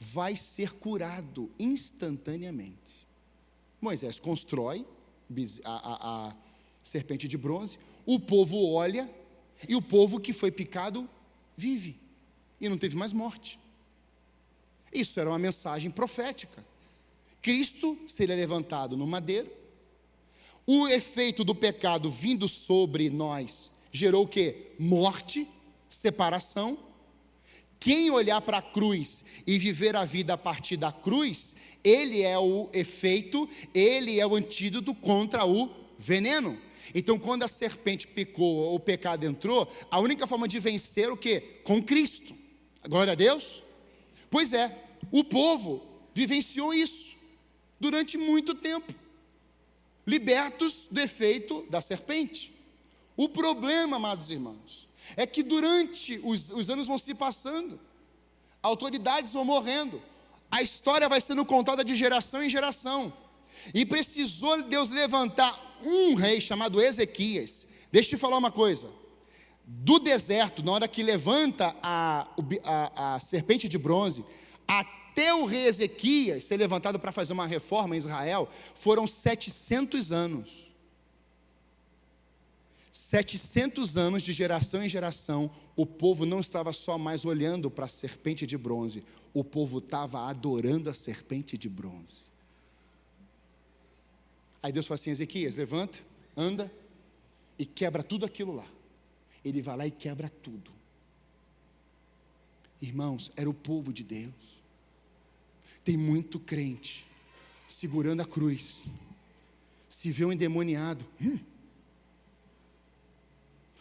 vai ser curado instantaneamente. Moisés constrói a serpente de bronze, o povo olha, e o povo que foi picado vive, e não teve mais morte. Isso era uma mensagem profética. Cristo seria levantado no madeiro. O efeito do pecado vindo sobre nós gerou o quê? Morte, separação. Quem olhar para a cruz e viver a vida a partir da cruz, ele é o efeito, ele é o antídoto contra o veneno. Então, quando a serpente picou, o pecado entrou, a única forma de vencer o quê? Com Cristo. Glória a Deus. Pois é, o povo vivenciou isso durante muito tempo, libertos do efeito da serpente. O problema, amados irmãos, é que durante os anos vão se passando, autoridades vão morrendo, a história vai sendo contada de geração em geração, e precisou Deus levantar um rei chamado Ezequias. Deixa eu te falar uma coisa, do deserto, na hora que levanta a serpente de bronze, até o rei Ezequias ser levantado para fazer uma reforma em Israel, foram 700 anos. 700 anos de geração em geração, o povo não estava só mais olhando para a serpente de bronze, o povo estava adorando a serpente de bronze. Aí Deus fala assim: Ezequias, levanta, anda e quebra tudo aquilo lá. Ele vai lá e quebra tudo. Irmãos, era o povo de Deus. Tem muito crente segurando a cruz, se vê um endemoniado,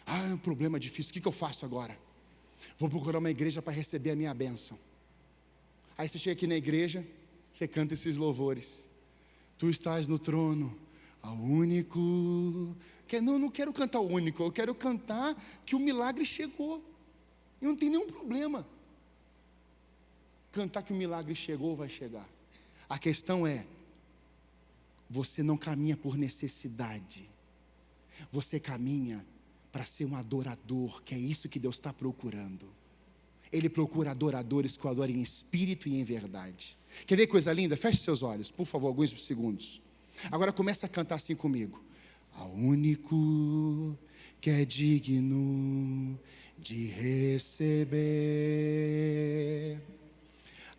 é um problema difícil, o que eu faço agora? Vou procurar uma igreja para receber a minha bênção. Aí você chega aqui na igreja, você canta esses louvores: tu estás no trono, ao único. Não quero cantar o único, eu quero cantar que o milagre chegou, e não tem nenhum problema cantar que o milagre chegou ou vai chegar. A questão é, você não caminha por necessidade, você caminha para ser um adorador, que é isso que Deus está procurando. Ele procura adoradores que o adorem em espírito e em verdade. Quer ver coisa linda? Feche seus olhos, por favor, alguns segundos. Agora começa a cantar assim comigo: ao único que é digno de receber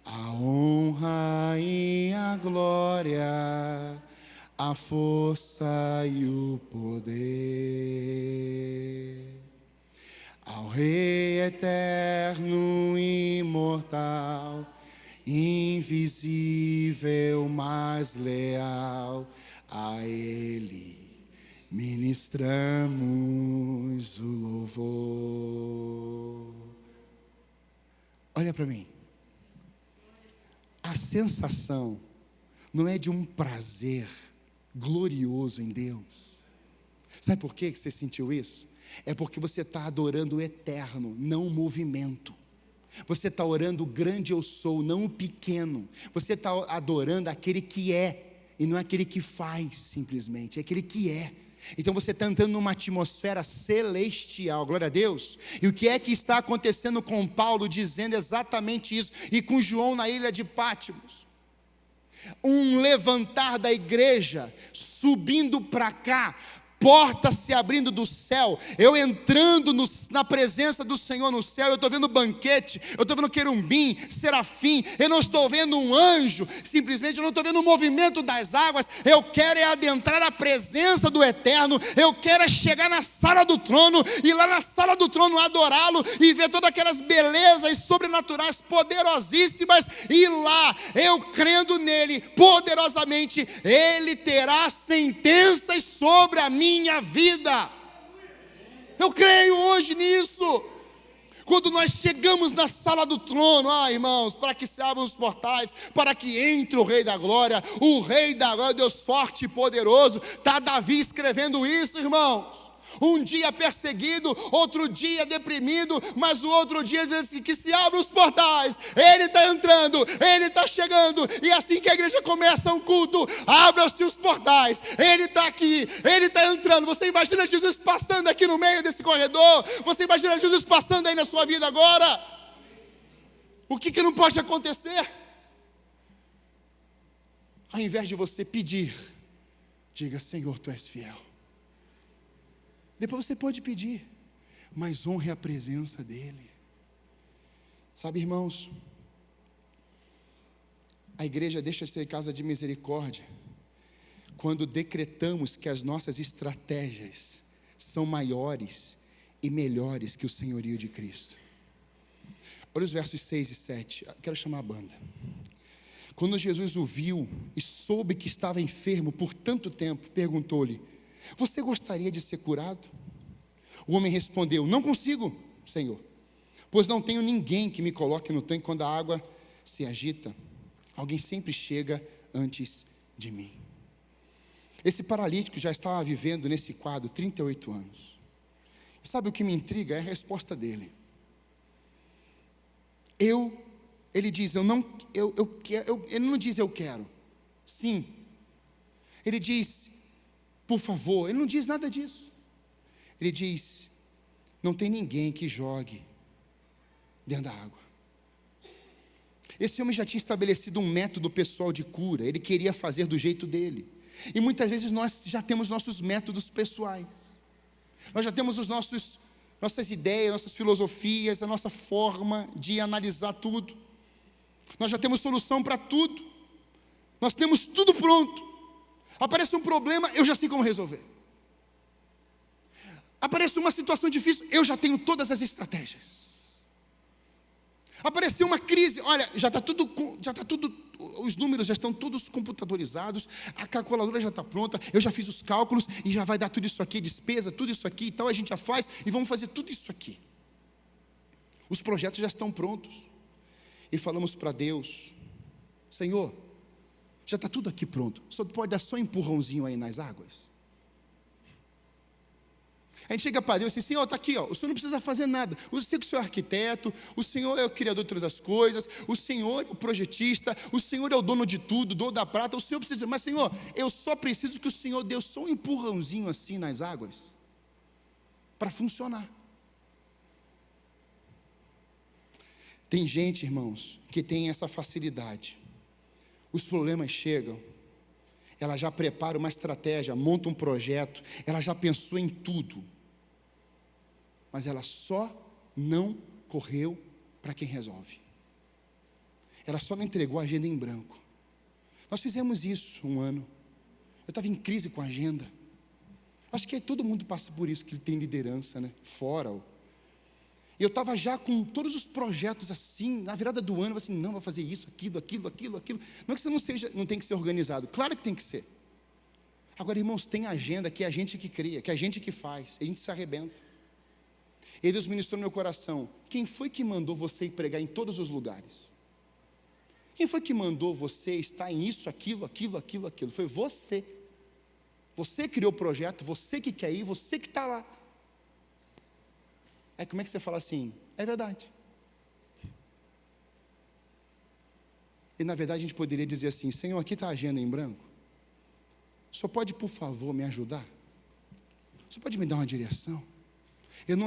a honra e a glória, a força e o poder, ao Rei eterno, imortal, invisível, mas leal, a Ele ministramos o louvor. Olha para mim. A sensação não é de um prazer glorioso em Deus. Sabe por que você sentiu isso? É porque você está adorando o eterno, não o movimento. Você está orando o grande eu sou, não o pequeno. Você está adorando aquele que é, e não aquele que faz simplesmente, é aquele que é. Então você está entrando numa atmosfera celestial, glória a Deus. E o que é que está acontecendo com Paulo dizendo exatamente isso, e com João na ilha de Pátimos? Um levantar da igreja, subindo para cá, portas se abrindo do céu, eu entrando na presença do Senhor no céu. Eu estou vendo banquete, eu estou vendo querubim, serafim, eu não estou vendo um anjo, simplesmente eu não estou vendo o movimento das águas. Eu quero é adentrar a presença do eterno, eu quero é chegar na sala do trono, e lá na sala do trono adorá-lo, e ver todas aquelas belezas sobrenaturais poderosíssimas, e lá, eu crendo nele poderosamente, ele terá sentenças sobre a minha vida. Eu creio hoje nisso. Quando nós chegamos na sala do trono, irmãos, para que se abram os portais, para que entre o Rei da Glória, o Rei da Glória, Deus forte e poderoso. Está Davi escrevendo isso, irmãos. Um dia perseguido, outro dia deprimido, mas o outro dia diz assim, que se abrem os portais, ele está entrando, ele está chegando. E assim que a igreja começa um culto, abram-se os portais, ele está aqui, ele está entrando. Você imagina Jesus passando aqui no meio desse corredor? Você imagina Jesus passando aí na sua vida agora? O que não pode acontecer? Ao invés de você pedir, diga: Senhor, Tu és fiel. Depois você pode pedir, mas honre a presença dEle. Sabe, irmãos, A igreja deixa de ser casa de misericórdia quando decretamos que as nossas estratégias são maiores e melhores que o senhorio de Cristo. Olha os versos 6 e 7. Quero chamar a banda. Quando Jesus o viu e soube que estava enfermo por tanto tempo, perguntou-lhe: você gostaria de ser curado? O homem respondeu: não consigo, Senhor, pois não tenho ninguém que me coloque no tanque quando a água se agita. Alguém sempre chega antes de mim. Esse paralítico já estava vivendo nesse quadro 38 anos. E sabe o que me intriga? É a resposta dele. Ele diz, ele não diz eu quero, sim. Ele diz, por favor, ele não diz nada disso. Ele diz, não tem ninguém que jogue dentro da água. Esse homem já tinha estabelecido um método pessoal de cura, ele queria fazer do jeito dele. E muitas vezes nós já temos nossos métodos pessoais. Nós já temos nossas ideias, nossas filosofias, a nossa forma de analisar tudo. Nós já temos solução para tudo. Nós temos tudo pronto. Aparece um problema, eu já sei como resolver. Aparece uma situação difícil, eu já tenho todas as estratégias. Apareceu uma crise, olha, já está tudo, os números já estão todos computadorizados, a calculadora já está pronta, eu já fiz os cálculos e já vai dar tudo isso aqui, despesa, tudo isso aqui e tal, a gente já faz e vamos fazer tudo isso aqui. Os projetos já estão prontos. E falamos para Deus, Senhor, já está tudo aqui pronto, só pode dar só um empurrãozinho aí nas águas. A gente chega para Deus e diz, Senhor, está aqui, ó, o Senhor não precisa fazer nada. Eu sei que o Senhor é arquiteto, o Senhor é o criador de todas as coisas, o Senhor é o projetista, o Senhor é o dono de tudo, dono da prata, o Senhor precisa, mas Senhor, eu só preciso que o Senhor dê só um empurrãozinho assim nas águas, para funcionar. Tem gente, irmãos, que tem essa facilidade. Os problemas chegam, ela já prepara uma estratégia, monta um projeto, ela já pensou em tudo. Mas ela só não correu para quem resolve. Ela só não entregou a agenda em branco. Nós fizemos isso um ano. Eu estava em crise com a agenda. Acho que todo mundo passa por isso, que tem liderança, né? Fora. E eu estava já com todos os projetos assim, na virada do ano, assim, não, vou fazer isso, aquilo. Não é que você não tem que ser organizado, claro que tem que ser. Agora, irmãos, tem agenda que é a gente que cria, que é a gente que faz, a gente se arrebenta. E Deus ministrou no meu coração, quem foi que mandou você ir pregar em todos os lugares? Quem foi que mandou você estar em isso, aquilo? Foi você. Você criou o projeto, você que quer ir, você que está lá. Aí como é que você fala assim? É verdade. E na verdade a gente poderia dizer assim, Senhor, aqui está a agenda em branco. O Senhor pode, por favor, me ajudar? O Senhor pode me dar uma direção? Eu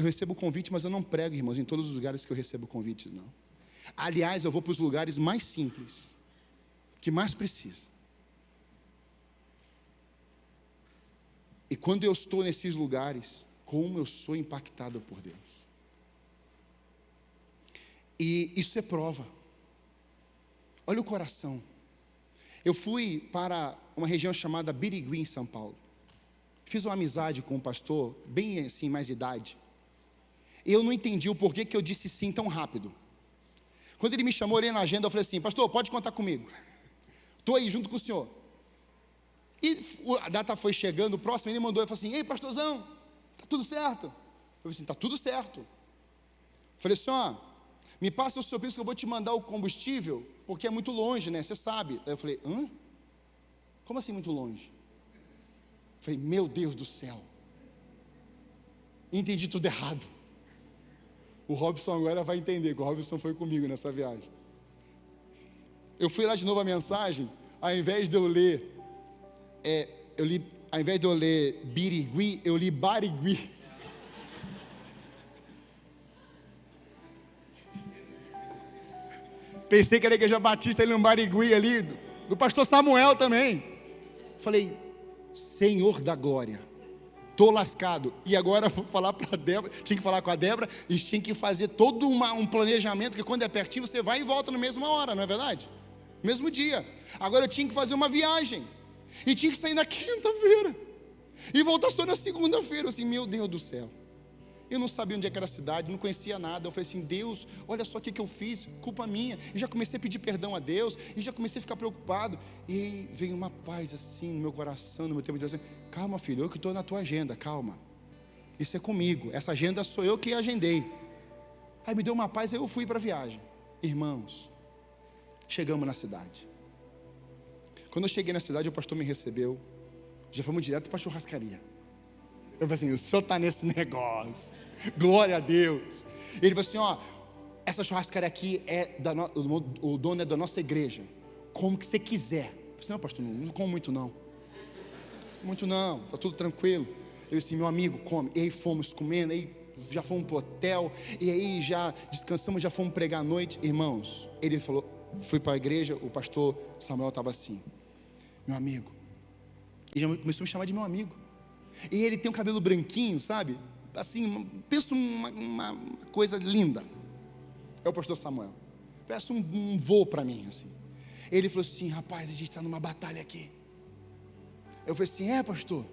recebo convite, mas eu não prego, irmãos, em todos os lugares que eu recebo convites, não. Aliás, eu vou para os lugares mais simples, que mais precisa. E quando eu estou nesses lugares, como eu sou impactado por Deus. E isso é prova. Olha o coração. Eu fui para uma região chamada Birigui, em São Paulo. Fiz uma amizade com um pastor, bem assim, mais idade. Eu não entendi o porquê que eu disse sim tão rápido. Quando ele me chamou, olhei na agenda, eu falei assim, pastor, pode contar comigo. Estou aí junto com o senhor. E a data foi chegando, próximo, ele mandou, eu falei assim, ei, pastorzão, está tudo certo? Eu falei assim, está tudo certo. Eu falei assim, ó, me passa o seu pix que eu vou te mandar o combustível, porque é muito longe, né, você sabe. Aí eu falei, hã? Como assim muito longe? Eu falei, meu Deus do céu. Entendi tudo errado. O Robson agora vai entender, que o Robson foi comigo nessa viagem. Eu fui lá de novo a mensagem, ao invés de eu ler, ao invés de eu ler Birigui, eu li Barigui. Pensei que era a igreja batista ali no Barigui ali, do pastor Samuel também. Falei, Senhor da glória, estou lascado. E agora vou falar para a Débora, tinha que falar com a Débora, e tinha que fazer todo um planejamento, que quando é pertinho você vai e volta na mesma hora, não é verdade? mesmo dia. Agora eu tinha que fazer uma viagem, e tinha que sair na quinta-feira, e voltar só na segunda-feira. Assim, meu Deus do céu. Eu não sabia onde é que era a cidade, não conhecia nada. Eu falei assim, Deus, olha só o que eu fiz, culpa minha. E já comecei a pedir perdão a Deus, e já comecei a ficar preocupado. E veio uma paz assim no meu coração, no meu tempo de dizer assim, calma filho, eu que estou na tua agenda, calma. Isso é comigo, essa agenda sou eu que agendei. Aí me deu uma paz, aí eu fui para a viagem. Irmãos, chegamos na cidade. Quando eu cheguei na cidade, o pastor me recebeu. Já fomos direto para a churrascaria. Eu falei assim, o senhor está nesse negócio, glória a Deus. Ele falou assim, ó, essa churrascaria aqui o dono é da nossa igreja, como que você quiser. Eu falei, não pastor, não como muito não, está tudo tranquilo. Ele disse, meu amigo, come. E aí fomos comendo, aí já fomos para o hotel, e aí já descansamos, já fomos pregar à noite. Irmãos, ele falou, fui para a igreja, o pastor Samuel estava assim, meu amigo, e já começou a me chamar de meu amigo. E ele tem um cabelo branquinho, sabe? Assim, penso uma coisa linda. É o pastor Samuel. Parece um voo para mim, assim. Ele falou assim, rapaz, a gente está numa batalha aqui. Eu falei assim, pastor?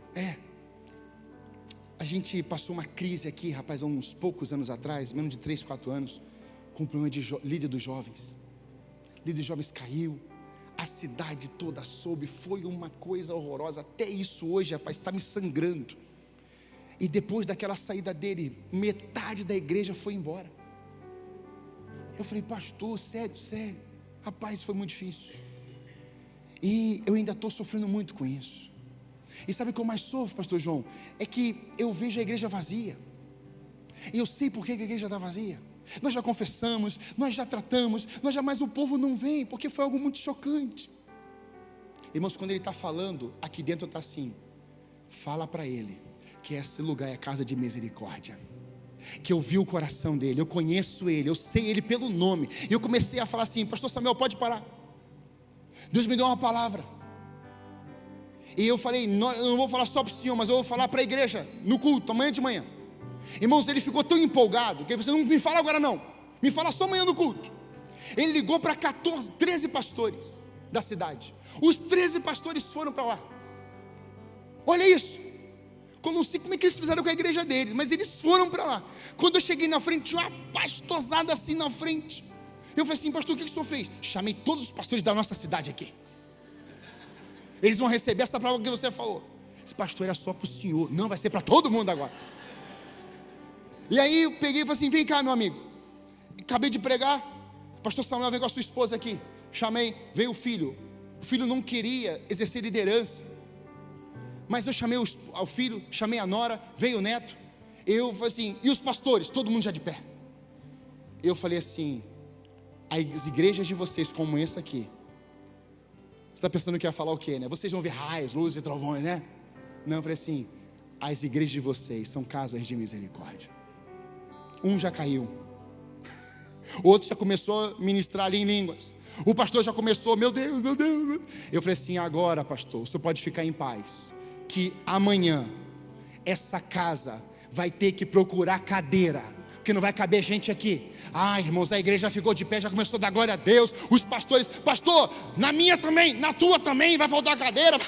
A gente passou uma crise aqui, rapaz, há uns poucos anos atrás, menos de 3, 4 anos, com o problema de líder dos jovens. Líder dos jovens caiu. A cidade toda soube, foi uma coisa horrorosa. Até isso hoje, rapaz, está me sangrando. E depois daquela saída dele, metade da igreja foi embora. Eu falei, pastor, sério, rapaz, foi muito difícil. E eu ainda estou sofrendo muito com isso. E sabe o que eu mais sofro, pastor João? É que eu vejo a igreja vazia. E eu sei por que a igreja está vazia. Nós já confessamos, nós já tratamos, mas o povo não vem, porque foi algo muito chocante. Irmãos, quando ele está falando, aqui dentro está assim, fala para ele, que esse lugar é casa de misericórdia, que eu vi o coração dele, eu conheço ele, eu sei ele pelo nome. E eu comecei a falar assim, pastor Samuel, pode parar. Deus me deu uma palavra. E eu falei, eu não vou falar só para o senhor, mas eu vou falar para a igreja, no culto, amanhã de manhã. Irmãos, ele ficou tão empolgado, que ele falou, não me fala agora não, me fala só amanhã no culto. Ele ligou para 13 pastores da cidade. Os 13 pastores foram para lá. Olha isso. Eu não sei como é que eles fizeram com a igreja deles, mas eles foram para lá. Quando eu cheguei na frente, tinha uma pastosada assim na frente. Eu falei assim, pastor, o que o senhor fez? Chamei todos os pastores da nossa cidade aqui. Eles vão receber essa palavra que você falou. Esse pastor era só para o senhor, não, vai ser para todo mundo agora. E aí eu peguei e falei assim, vem cá meu amigo, acabei de pregar, pastor Samuel, vem com a sua esposa aqui. Chamei, veio o filho não queria exercer liderança, mas eu chamei o filho, chamei a nora, veio o neto. Eu falei assim, e os pastores, todo mundo já de pé. Eu falei assim, as igrejas de vocês como essa aqui, você está pensando que ia falar o quê, né? Vocês vão ver raios, luzes e trovões, né? Não, eu falei assim, as igrejas de vocês são casas de misericórdia. Um já caiu, outro já começou a ministrar ali em línguas, o pastor já começou, meu Deus. Eu falei assim, agora pastor, o senhor pode ficar em paz, que amanhã essa casa vai ter que procurar cadeira, porque não vai caber gente aqui. Irmãos, a igreja ficou de pé, já começou a dar glória a Deus. Os pastores, pastor, na minha também, na tua também, vai faltar cadeira.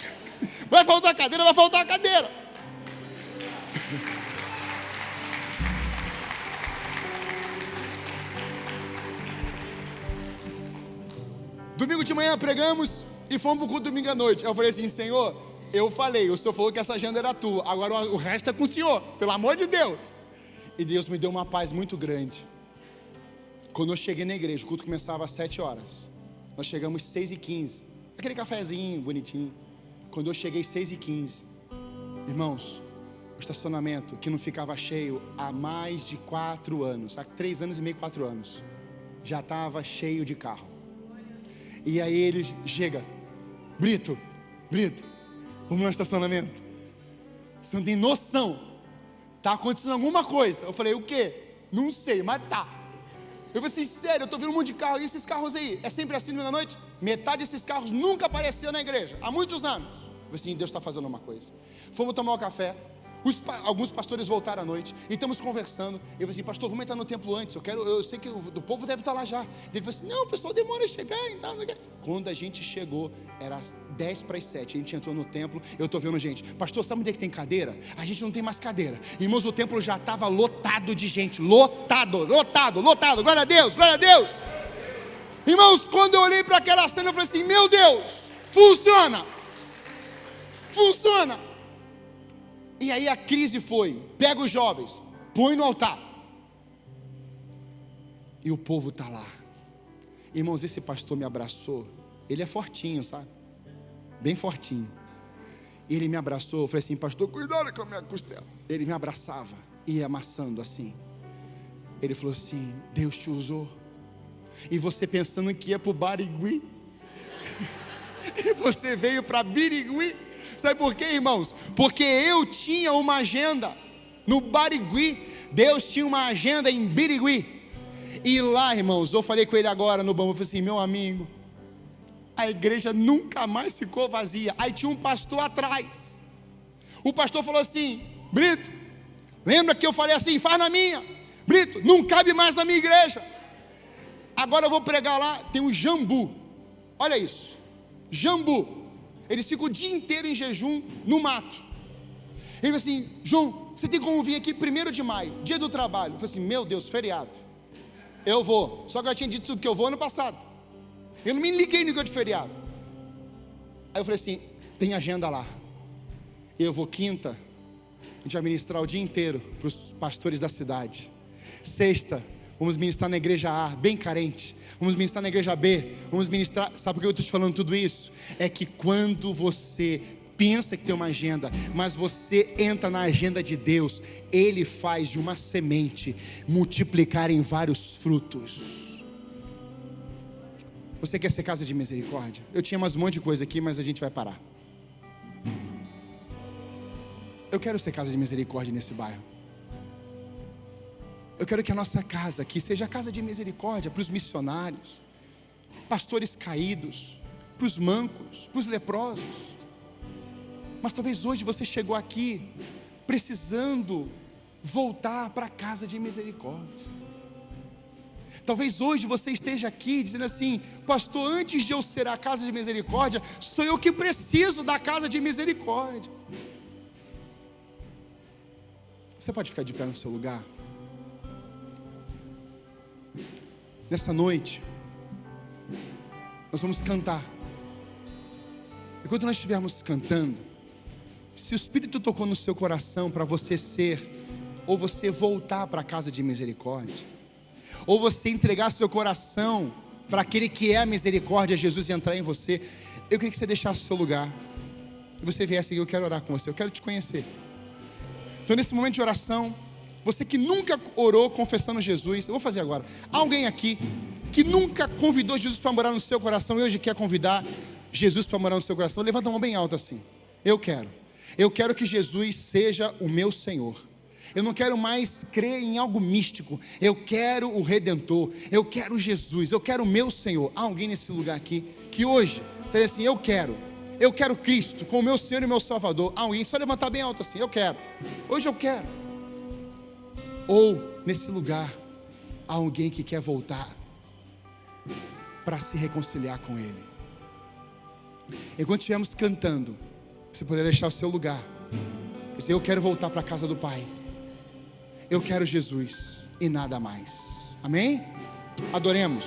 Vai faltar cadeira. Domingo de manhã pregamos e fomos para o culto domingo à noite. Eu falei assim, Senhor, eu falei, o Senhor falou que essa agenda era tua, agora o resto é com o Senhor, pelo amor de Deus. E Deus me deu uma paz muito grande. Quando eu cheguei na igreja, o culto começava às 7 horas. Nós chegamos 6h15, aquele cafezinho bonitinho. Quando eu cheguei 6h15, irmãos, o estacionamento que não ficava cheio há mais de 4 anos, há 3 anos e meio, 4 anos, já estava cheio de carro. E aí ele chega, Brito, vamos no estacionamento. Você não tem noção, está acontecendo alguma coisa. Eu falei, o quê? Não sei, mas tá. Eu falei assim, sério, eu estou vendo um monte de carro. E esses carros aí, é sempre assim no meio da noite? Metade desses carros nunca apareceu na igreja, há muitos anos. Eu falei assim, Deus está fazendo uma coisa. Fomos tomar um café, Alguns pastores voltaram à noite, e estamos conversando. Eu falei assim, pastor, vamos entrar no templo antes, eu sei que o povo deve estar lá já. Ele falou assim, não, o pessoal demora a chegar. Quando a gente chegou, era 6:50, a gente entrou no templo. Eu estou vendo gente, pastor, sabe onde é que tem cadeira? A gente não tem mais cadeira. Irmãos, o templo já estava lotado de gente, lotado, glória a Deus, glória a Deus. Irmãos, quando eu olhei para aquela cena, eu falei assim, meu Deus, funciona. E aí a crise foi, pega os jovens, põe no altar, e o povo está lá. Irmãos, esse pastor me abraçou, ele é fortinho, sabe, bem fortinho. Ele me abraçou, eu falei assim, pastor, cuidado com a minha costela. Ele me abraçava, ia amassando assim. Ele falou assim, Deus te usou, e você pensando que ia para o Barigui, e você veio para Birigui. Sabe por quê, irmãos? Porque eu tinha uma agenda no Barigui, Deus tinha uma agenda em Birigui. E lá, irmãos, eu falei com ele agora no bambu, eu falei assim, meu amigo, a igreja nunca mais ficou vazia. Aí tinha um pastor atrás. O pastor falou assim, Brito, lembra que eu falei assim, faz na minha. Brito, não cabe mais na minha igreja. Agora eu vou pregar lá, tem um jambu. Olha isso, jambu. Eles ficam o dia inteiro em jejum no mato. Ele falou assim, João, você tem como vir aqui 1º de maio, dia do trabalho. Eu falei assim, meu Deus, feriado. Eu vou, só que eu tinha dito que eu vou ano passado. Eu não me liguei no dia de feriado. Aí eu falei assim, tem agenda lá. Eu vou quinta, a gente vai ministrar o dia inteiro para os pastores da cidade. Sexta, vamos ministrar na igreja A, bem carente. Vamos ministrar na igreja B, vamos ministrar. Sabe por que eu estou te falando tudo isso? É que quando você pensa que tem uma agenda, mas você entra na agenda de Deus, Ele faz de uma semente multiplicar em vários frutos. Você quer ser casa de misericórdia? Eu tinha mais um monte de coisa aqui, mas a gente vai parar. Eu quero ser casa de misericórdia nesse bairro. Eu quero que a nossa casa aqui seja a casa de misericórdia para os missionários, pastores caídos, para os mancos, para os leprosos. Mas talvez hoje você chegou aqui precisando voltar para a casa de misericórdia. Talvez hoje você esteja aqui dizendo assim, pastor, antes de eu ser a casa de misericórdia, sou eu que preciso da casa de misericórdia. Você pode ficar de pé no seu lugar? Nessa noite, nós vamos cantar. Enquanto nós estivermos cantando, se o Espírito tocou no seu coração para você ser, ou você voltar para a casa de misericórdia, ou você entregar seu coração para aquele que é a misericórdia, Jesus entrar em você, eu queria que você deixasse o seu lugar, e você viesse aqui, eu quero orar com você, eu quero te conhecer. Então nesse momento de oração, você que nunca orou confessando Jesus, eu vou fazer agora. Alguém aqui que nunca convidou Jesus para morar no seu coração e hoje quer convidar Jesus para morar no seu coração? Levanta a mão bem alta assim. Eu quero que Jesus seja o meu Senhor. Eu não quero mais crer em algo místico. Eu quero o Redentor. Eu quero Jesus. Eu quero o meu Senhor. Há alguém nesse lugar aqui que hoje está assim, eu quero Cristo como meu Senhor e meu Salvador. Há alguém, só levantar bem alto assim, eu quero. Hoje eu quero. Ou nesse lugar há alguém que quer voltar para se reconciliar com Ele. Enquanto estivermos cantando, você poderá deixar o seu lugar e dizer, eu quero voltar para a casa do Pai. Eu quero Jesus e nada mais. Amém? Adoremos.